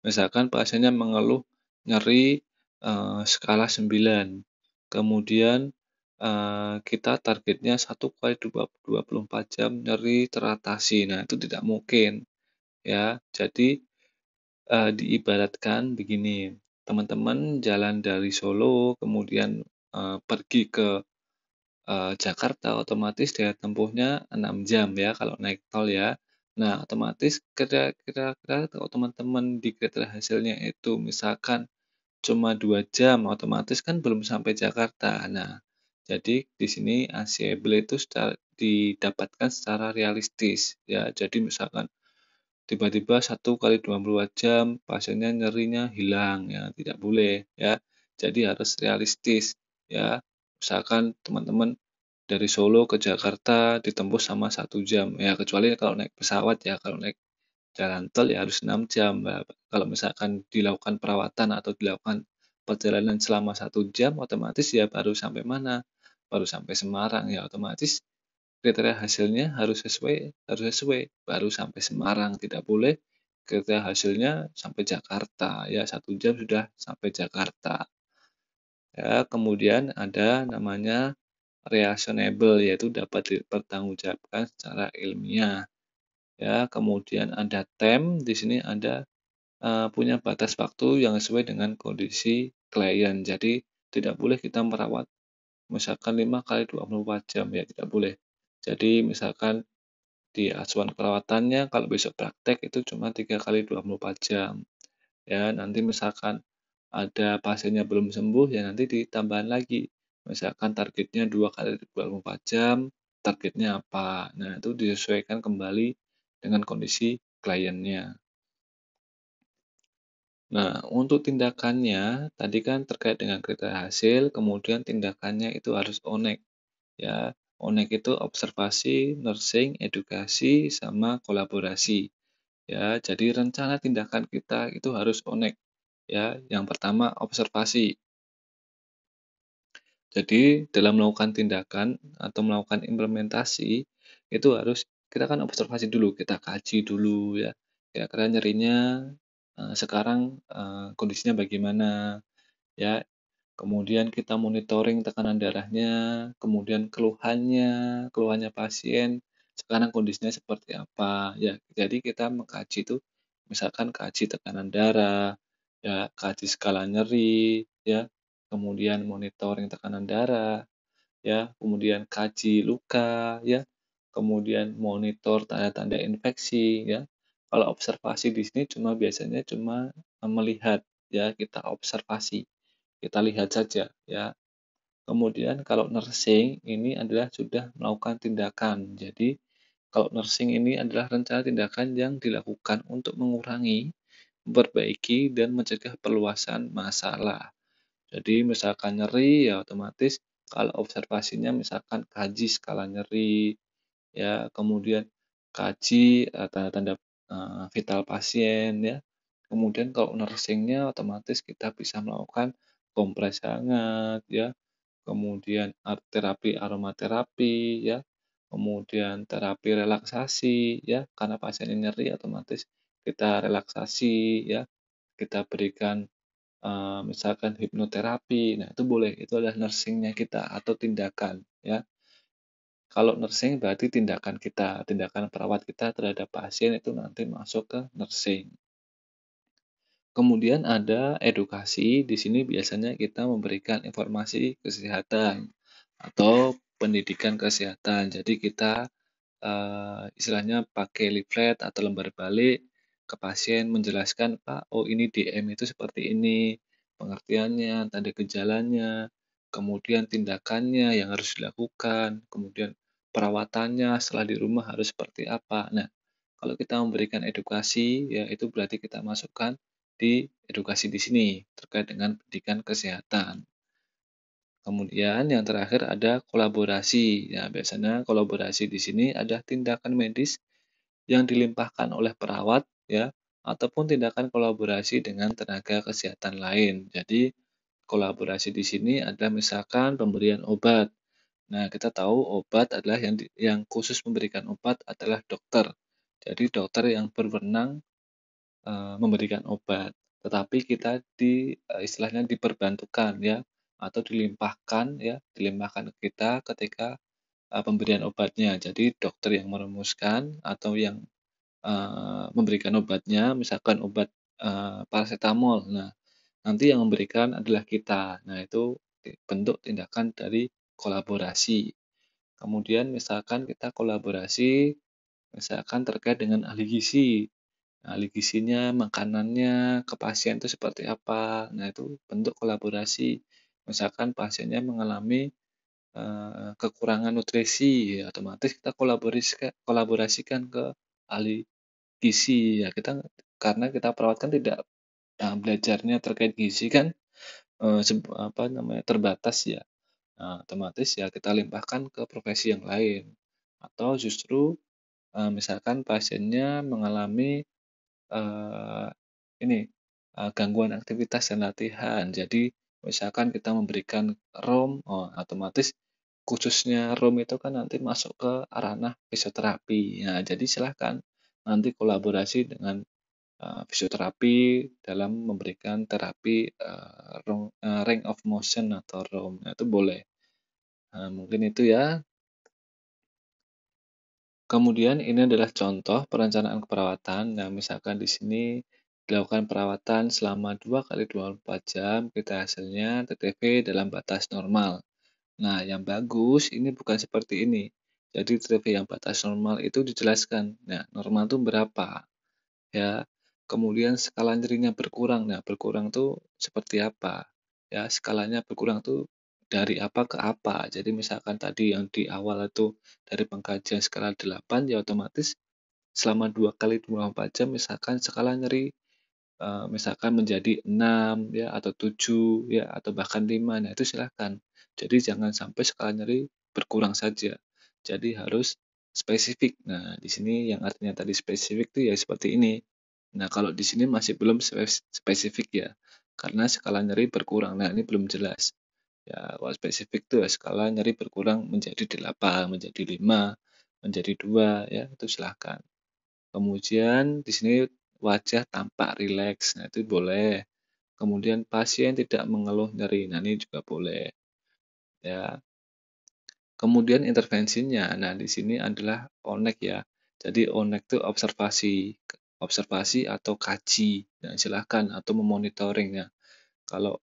misalkan pasiennya mengeluh nyeri, skala 9, kemudian, kita targetnya 1 kali 24 jam nyeri teratasi. Nah, itu tidak mungkin, ya. Jadi, diibaratkan begini, teman-teman jalan dari Solo kemudian, pergi ke, Jakarta, otomatis daya tempuhnya 6 jam ya kalau naik tol ya. Nah, otomatis kira-kira kalau teman-teman di kriteria hasilnya itu misalkan cuma 2 jam, otomatis kan belum sampai Jakarta. Nah, jadi di sini achievable itu didapatkan secara realistis ya. Jadi misalkan tiba-tiba 1 kali 24 jam pasiennya nyerinya hilang, ya tidak boleh ya. Jadi harus realistis ya. Misalkan teman-teman dari Solo ke Jakarta ditempuh sama 1 jam, ya kecuali kalau naik pesawat ya, kalau naik jalan tol ya harus 6 jam. Nah, kalau misalkan dilakukan perawatan atau dilakukan perjalanan selama 1 jam, otomatis ya baru sampai mana? Baru sampai Semarang, ya otomatis kriteria hasilnya harus sesuai, baru sampai Semarang, tidak boleh kriteria hasilnya sampai Jakarta, ya 1 jam sudah sampai Jakarta. Ya, kemudian ada namanya reasonable, yaitu dapat dipertanggungjawabkan secara ilmiah. Ya, kemudian ada time, di sini ada punya batas waktu yang sesuai dengan kondisi klien. Jadi tidak boleh kita merawat misalkan 5 kali 24 jam, ya tidak boleh. Jadi misalkan di asuhan perawatannya kalau besok praktek itu cuma 3 kali 24 jam. Ya, nanti misalkan ada pasiennya belum sembuh, ya nanti ditambahin lagi. Misalkan targetnya 2 kali 24 jam, targetnya apa? Nah, itu disesuaikan kembali dengan kondisi kliennya. Nah, untuk tindakannya, tadi kan terkait dengan kriteria hasil, kemudian tindakannya itu harus onek, ya. Onek itu observasi, nursing, edukasi, sama kolaborasi. Ya, jadi rencana tindakan kita itu harus onek, ya. Yang pertama observasi. Jadi dalam melakukan tindakan atau melakukan implementasi itu harus kita kan observasi dulu, kita kaji dulu ya. Kira-kira nyerinya sekarang kondisinya bagaimana ya. Kemudian kita monitoring tekanan darahnya, kemudian keluhannya pasien, sekarang kondisinya seperti apa, ya. Jadi kita mengkaji itu, misalkan kaji tekanan darah, ya, kaji skala nyeri, ya, kemudian monitoring tekanan darah, ya, kemudian kaji luka, ya, kemudian monitor tanda-tanda infeksi, ya. Kalau observasi di sini biasanya cuma melihat, ya, kita observasi. Kita lihat saja ya. Kemudian kalau nursing ini adalah sudah melakukan tindakan. Jadi kalau nursing ini adalah rencana tindakan yang dilakukan untuk mengurangi, memperbaiki, dan mencegah perluasan masalah. Jadi misalkan nyeri ya otomatis kalau observasinya misalkan kaji skala nyeri, ya kemudian kaji tanda-tanda vital pasien ya. Kemudian kalau nursingnya otomatis kita bisa melakukan kompres hangat ya, kemudian terapi aromaterapi ya, kemudian terapi relaksasi ya, karena pasiennya nyeri otomatis kita relaksasi ya, kita berikan misalkan hipnoterapi. Nah, itu boleh, itu adalah nursing-nya kita atau tindakan ya. Kalau nursing berarti tindakan kita, tindakan perawat kita terhadap pasien itu nanti masuk ke nursing. Kemudian ada edukasi, di sini biasanya kita memberikan informasi kesehatan atau pendidikan kesehatan. Jadi kita istilahnya pakai leaflet atau lembar balik ke pasien menjelaskan, "Pak, oh ini DM itu seperti ini, pengertiannya, tanda gejalanya, kemudian tindakannya yang harus dilakukan, kemudian perawatannya setelah di rumah harus seperti apa." Nah, kalau kita memberikan edukasi, ya itu berarti kita masukkan di edukasi di sini terkait dengan pendidikan kesehatan. Kemudian yang terakhir ada kolaborasi. Ya, biasanya kolaborasi di sini ada tindakan medis yang dilimpahkan oleh perawat ya, ataupun tindakan kolaborasi dengan tenaga kesehatan lain. Jadi kolaborasi di sini ada misalkan pemberian obat. Nah, kita tahu obat adalah yang khusus memberikan obat adalah dokter. Jadi dokter yang berwenang memberikan obat. Tetapi kita istilahnya diperbantukan ya, atau dilimpahkan ke kita ketika, pemberian obatnya. Jadi dokter yang merumuskan atau yang, memberikan obatnya, misalkan obat, parasetamol. Nah, nanti yang memberikan adalah kita. Nah, itu bentuk tindakan dari kolaborasi. Kemudian misalkan kita kolaborasi, misalkan terkait dengan ahli gizi. Nah, ahli gizinya, makanannya ke pasien itu seperti apa. Nah, itu bentuk kolaborasi. Misalkan pasiennya mengalami, kekurangan nutrisi, ya otomatis kita kolaborasikan ke ahli gizi. Ya kita karena kita perawat kan tidak, belajarnya terkait gizi kan, terbatas ya. Nah, otomatis ya kita limpahkan ke profesi yang lain. Atau justru, misalkan pasiennya mengalami Eee, ini, gangguan aktivitas dan latihan. Jadi misalkan kita memberikan ROM, oh otomatis khususnya ROM itu kan nanti masuk ke ranah fisioterapi. Nah, jadi silahkan nanti kolaborasi dengan, fisioterapi dalam memberikan terapi, range of motion atau ROM. Nah, itu boleh. Mungkin itu ya. Kemudian ini adalah contoh perencanaan keperawatan. Nah, misalkan di sini dilakukan perawatan selama 2 kali 24 jam, kita hasilnya TTV dalam batas normal. Nah, yang bagus ini bukan seperti ini. Jadi TTV yang batas normal itu dijelaskan. Nah, normal itu berapa? Ya, kemudian skala nyerinya berkurang. Nah, berkurang tuh seperti apa? Ya, skalanya berkurang tuh dari apa ke apa. Jadi misalkan tadi yang di awal itu dari pengkajian skala 8, ya otomatis selama 2 kali 24 jam misalkan skala nyeri, misalkan menjadi 6 ya, atau 7 ya, atau bahkan 5. Nah, itu silahkan. Jadi jangan sampai skala nyeri berkurang saja. Jadi harus spesifik. Nah, di sini yang artinya tadi spesifik itu ya seperti ini. Nah, kalau di sini masih belum spesifik ya, karena skala nyeri berkurang. Nah, ini belum jelas. Ya, kalau spesifik itu ya skala nyeri berkurang menjadi 8, menjadi 5, menjadi 2 ya, itu silahkan. Kemudian di sini wajah tampak rileks, nah itu boleh. Kemudian pasien tidak mengeluh nyeri, nah ini juga boleh ya. Kemudian intervensinya, nah di sini adalah ONEK ya. Jadi ONEK itu observasi, observasi atau kaji. Nah, silahkan atau memonitoring ya. Kalau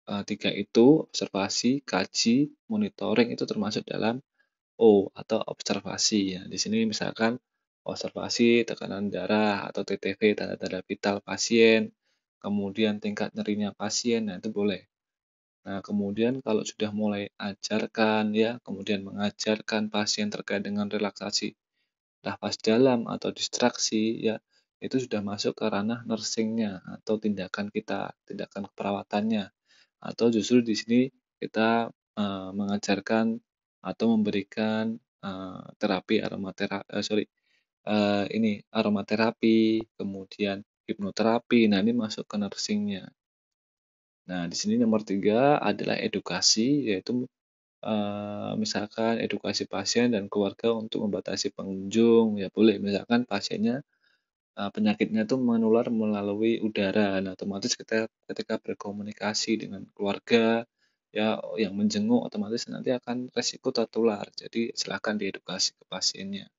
3 itu observasi, kaji, monitoring itu termasuk dalam O atau observasi ya. Di sini misalkan observasi tekanan darah atau TTV, tanda-tanda vital pasien, kemudian tingkat nyerinya pasien, nah itu boleh. Nah, kemudian kalau sudah mulai ajarkan ya, kemudian mengajarkan pasien terkait dengan relaksasi nafas dalam atau distraksi ya, itu sudah masuk ke ranah nursing-nya atau tindakan kita, tindakan keperawatannya. Atau justru di sini kita, mengajarkan atau memberikan, terapi aromaterapi, kemudian hipnoterapi. Nah, ini masuk ke nursing-nya. Nah, di sini nomor 3 adalah edukasi, yaitu, misalkan edukasi pasien dan keluarga untuk membatasi pengunjung, ya boleh. Misalkan pasiennya, penyakitnya itu menular melalui udara. Nah, otomatis kita ketika berkomunikasi dengan keluarga, ya yang menjenguk otomatis nanti akan resiko tertular. Jadi silakan diedukasi ke pasiennya.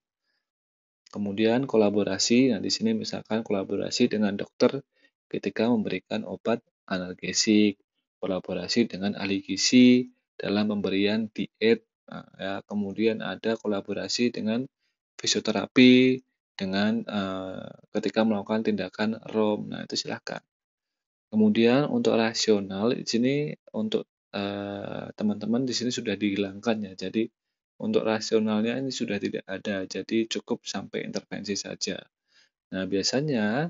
Kemudian kolaborasi, nah di sini misalkan kolaborasi dengan dokter ketika memberikan obat analgesik, kolaborasi dengan ahli gizi dalam pemberian diet, nah, ya, kemudian ada kolaborasi dengan fisioterapi dengan, ketika melakukan tindakan ROM. Nah, itu silahkan. Kemudian untuk rasional di sini untuk, teman-teman di sini sudah dihilangkan ya. Jadi untuk rasionalnya ini sudah tidak ada, jadi cukup sampai intervensi saja. Nah, biasanya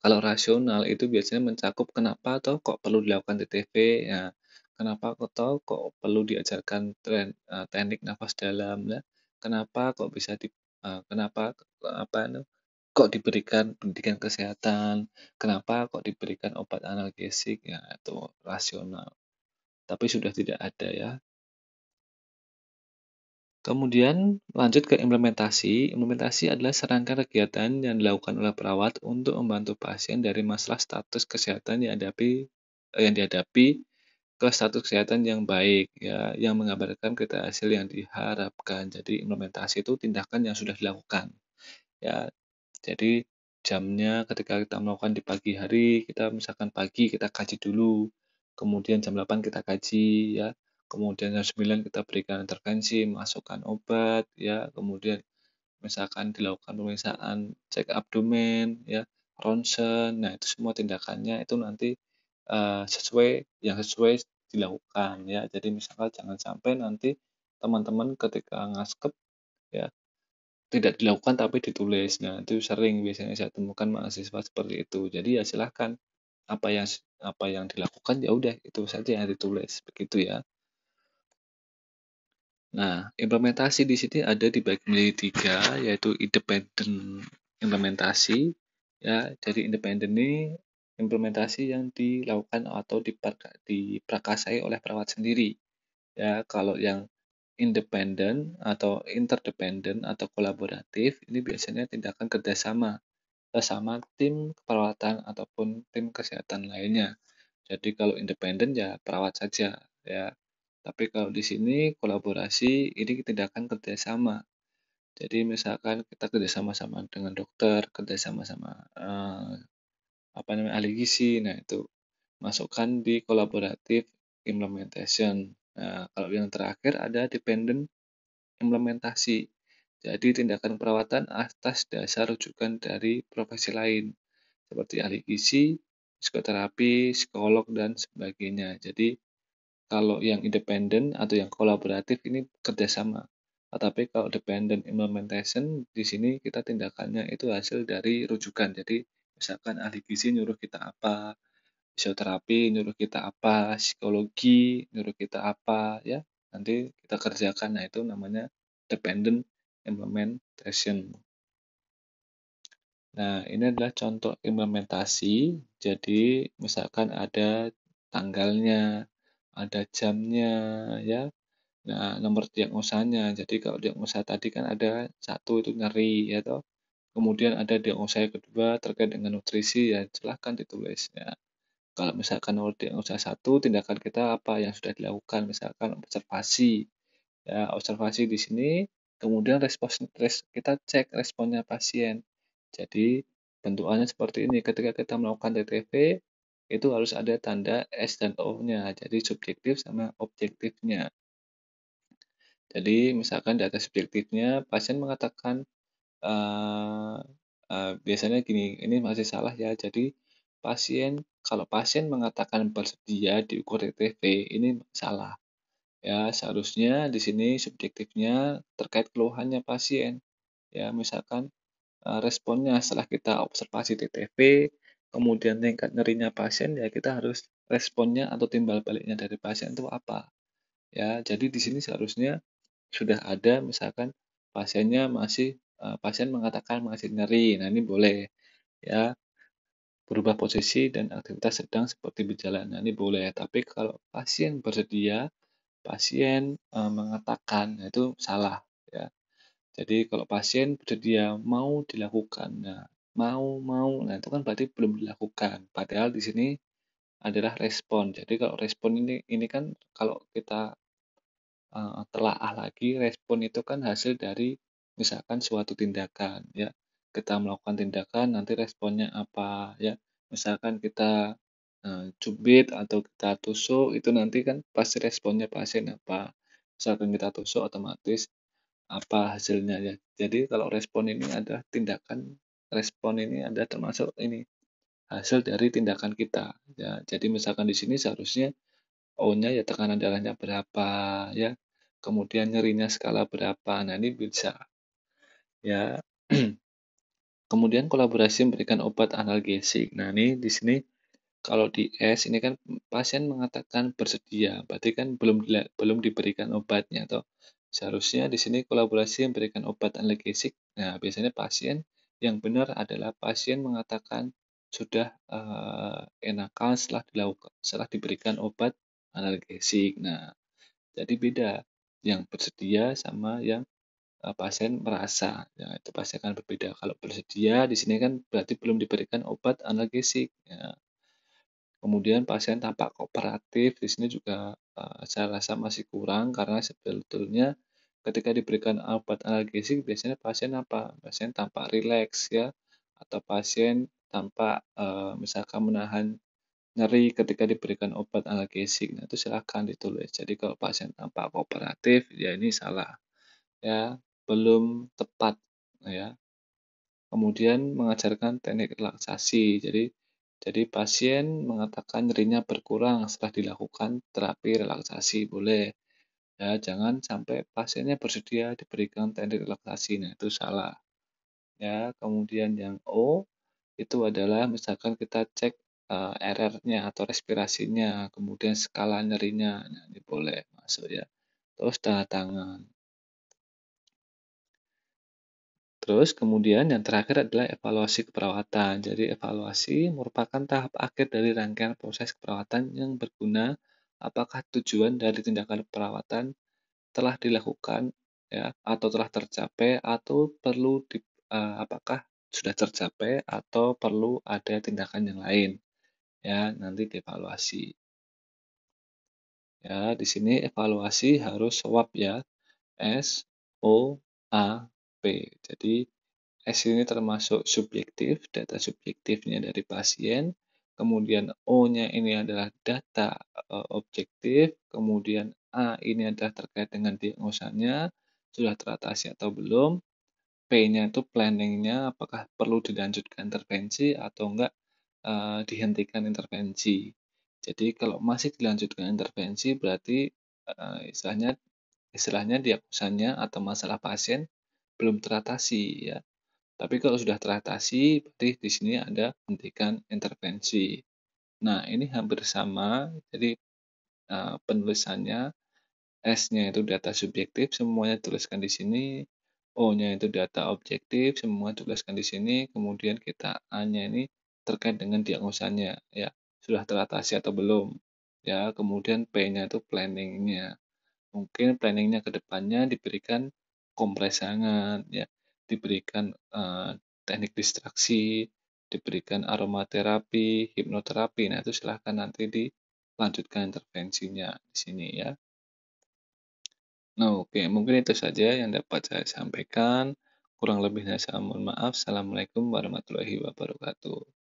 kalau rasional itu biasanya mencakup kenapa toh kok perlu dilakukan TTV, ya, kenapa kok toh kok perlu diajarkan teknik nafas dalam, ya, kenapa kok bisa kenapa, apa kok diberikan pendidikan kesehatan, kenapa kok diberikan obat analgesik, ya itu rasional. Tapi sudah tidak ada ya. Kemudian lanjut ke implementasi. Implementasi adalah serangkaian kegiatan yang dilakukan oleh perawat untuk membantu pasien dari masalah status kesehatan yang dihadapi ke status kesehatan yang baik ya, yang mengabarkan kita hasil yang diharapkan. Jadi implementasi itu tindakan yang sudah dilakukan ya. Jadi jamnya ketika kita melakukan di pagi hari, kita misalkan pagi kita kaji dulu, kemudian jam 8 kita kaji ya, kemudian jam 9 kita berikan intervensi, masukkan obat ya, kemudian misalkan dilakukan pemeriksaan cek abdomen ya, ronsen. Nah, itu semua tindakannya itu nanti sesuai dilakukan ya. Jadi misalkan jangan sampai nanti teman-teman ketika ngaskep ya tidak dilakukan tapi ditulis. Nah, itu sering biasanya saya temukan mahasiswa seperti itu. Jadi ya silahkan apa yang dilakukan ya udah itu saja yang ditulis, begitu ya. Nah, implementasi di sini ada dibagi menjadi tiga, yaitu independen implementasi, ya. Jadi independen ini implementasi yang dilakukan atau diprakarsai oleh perawat sendiri. Ya, kalau yang independen atau interdependen atau kolaboratif ini biasanya tindakan kerjasama sesama tim keperawatan ataupun tim kesehatan lainnya. Jadi kalau independen ya perawat saja ya. Tapi kalau di sini kolaborasi ini tindakan kerjasama. Jadi misalkan kita kerjasama sama dengan dokter, kerjasama sama ahli gizi, nah itu masukkan di collaborative implementation. Nah, kalau yang terakhir ada dependent implementasi. Jadi tindakan perawatan atas dasar rujukan dari profesi lain seperti ahli gizi, psikoterapi, psikolog, dan sebagainya. Jadi kalau yang independen atau yang kolaboratif ini kerjasama. Tetapi kalau dependent implementation di sini kita tindakannya itu hasil dari rujukan. Jadi misalkan ahli gizi nyuruh kita apa, fisioterapi nyuruh kita apa, psikologi nyuruh kita apa, ya nanti kita kerjakan. Nah itu namanya dependent implementation. Nah, ini adalah contoh implementasi. Jadi, misalkan ada tanggalnya, ada jamnya, ya. Nah, nomor diagnosanya. Jadi, kalau diagnosa tadi kan ada satu itu nyeri, ya toh. Kemudian ada diagnosa yang kedua terkait dengan nutrisi, ya silahkan ditulis. Ya. Kalau misalkan nomor diagnosa satu, tindakan kita apa yang sudah dilakukan, misalkan observasi. Ya, observasi di sini, kemudian kita cek responnya pasien. Jadi, bentukannya seperti ini. Ketika kita melakukan TTV, itu harus ada tanda S dan O-nya. Jadi, subjektif sama objektifnya. Jadi, misalkan data subjektifnya, pasien mengatakan, biasanya gini, ini masih salah ya. Jadi, kalau pasien mengatakan bersedia diukur TTV, ini salah. Ya, seharusnya di sini subjektifnya terkait keluhannya pasien. Ya, misalkan responnya setelah kita observasi TTV, kemudian tingkat nyerinya pasien, ya kita harus responnya atau timbal baliknya dari pasien itu apa. Ya, jadi di sini seharusnya sudah ada misalkan pasien mengatakan masih nyeri. Nah, ini boleh ya berubah posisi dan aktivitas sedang seperti berjalan. Nah, ini boleh. Tapi kalau pasien bersedia, pasien mengatakan, nah itu salah ya. Jadi kalau pasien bersedia mau dilakukan, nah nah itu kan berarti belum dilakukan. Padahal di sini adalah respon. Jadi kalau respon ini kan kalau kita telaah lagi, respon itu kan hasil dari misalkan suatu tindakan ya. Kita melakukan tindakan, nanti responnya apa ya. Misalkan kita cubit atau kita tusuk, itu nanti kan pasti responnya pasien apa. Misalkan kita tusuk otomatis apa hasilnya ya. Jadi kalau respon ini ada termasuk ini, hasil dari tindakan kita, ya. Jadi misalkan di sini seharusnya O-nya ya tekanan darahnya berapa, ya, kemudian nyerinya skala berapa. Nah, ini bisa, ya. Kemudian kolaborasi memberikan obat analgesik. Nah, ini di sini kalau di S ini kan pasien mengatakan bersedia, berarti kan belum diberikan obatnya toh. Seharusnya di sini kolaborasi memberikan obat analgesik. Nah, biasanya pasien yang benar adalah pasien mengatakan sudah enakan setelah diberikan obat analgesik. Nah, jadi beda yang bersedia sama yang pasien merasa, ya itu pasti akan berbeda. Kalau bersedia di sini kan berarti belum diberikan obat analgesik, ya. Kemudian pasien tampak kooperatif, di sini juga saya rasa masih kurang karena sebetulnya ketika diberikan obat analgesik biasanya pasien apa? Pasien tampak rileks ya, atau pasien tampak misalkan menahan nyeri ketika diberikan obat analgesik. Nah, itu silakan ditulis. Jadi kalau pasien tampak kooperatif, ya ini salah, ya, belum tepat, ya. Kemudian mengajarkan teknik relaksasi. Jadi pasien mengatakan nyerinya berkurang setelah dilakukan terapi relaksasi, boleh. Ya, jangan sampai pasiennya bersedia diberikan teknik relaksasi. Nah, itu salah. Ya, kemudian yang O itu adalah misalkan kita cek RR-nya atau respirasinya, kemudian skala nyerinya. Nah, ini boleh masuk ya. Terus tanda tangan. Terus kemudian yang terakhir adalah evaluasi keperawatan. Jadi evaluasi merupakan tahap akhir dari rangkaian proses keperawatan yang berguna apakah tujuan dari tindakan perawatan telah dilakukan ya atau telah tercapai atau apakah sudah tercapai atau perlu ada tindakan yang lain ya nanti dievaluasi. Ya, di sini evaluasi harus SWOT ya. SOAP. Jadi S ini termasuk subjektif, data subjektifnya dari pasien, kemudian O-nya ini adalah data objektif, kemudian A ini adalah terkait dengan diagnosanya, sudah teratasi atau belum, P-nya itu planning-nya, apakah perlu dilanjutkan intervensi atau enggak dihentikan intervensi. Jadi kalau masih dilanjutkan intervensi berarti istilahnya istilahnya diagnosanya atau masalah pasien belum teratasi ya. Tapi kalau sudah teratasi, berarti di sini ada hentikan intervensi. Nah, ini hampir sama, jadi penulisannya S-nya itu data subjektif, semuanya tuliskan di sini. O-nya itu data objektif, semua tuliskan di sini. Kemudian kita A-nya ini terkait dengan diagnosanya, ya sudah teratasi atau belum. Ya, kemudian P-nya itu planning-nya. Mungkin planningnya ke depannya diberikan kompres hangat, ya, diberikan teknik distraksi, diberikan aromaterapi, hipnoterapi. Nah, itu silahkan nanti dilanjutkan intervensinya di sini ya. Nah, oke, mungkin itu saja yang dapat saya sampaikan. Kurang lebihnya saya mohon maaf. Assalamualaikum warahmatullahi wabarakatuh.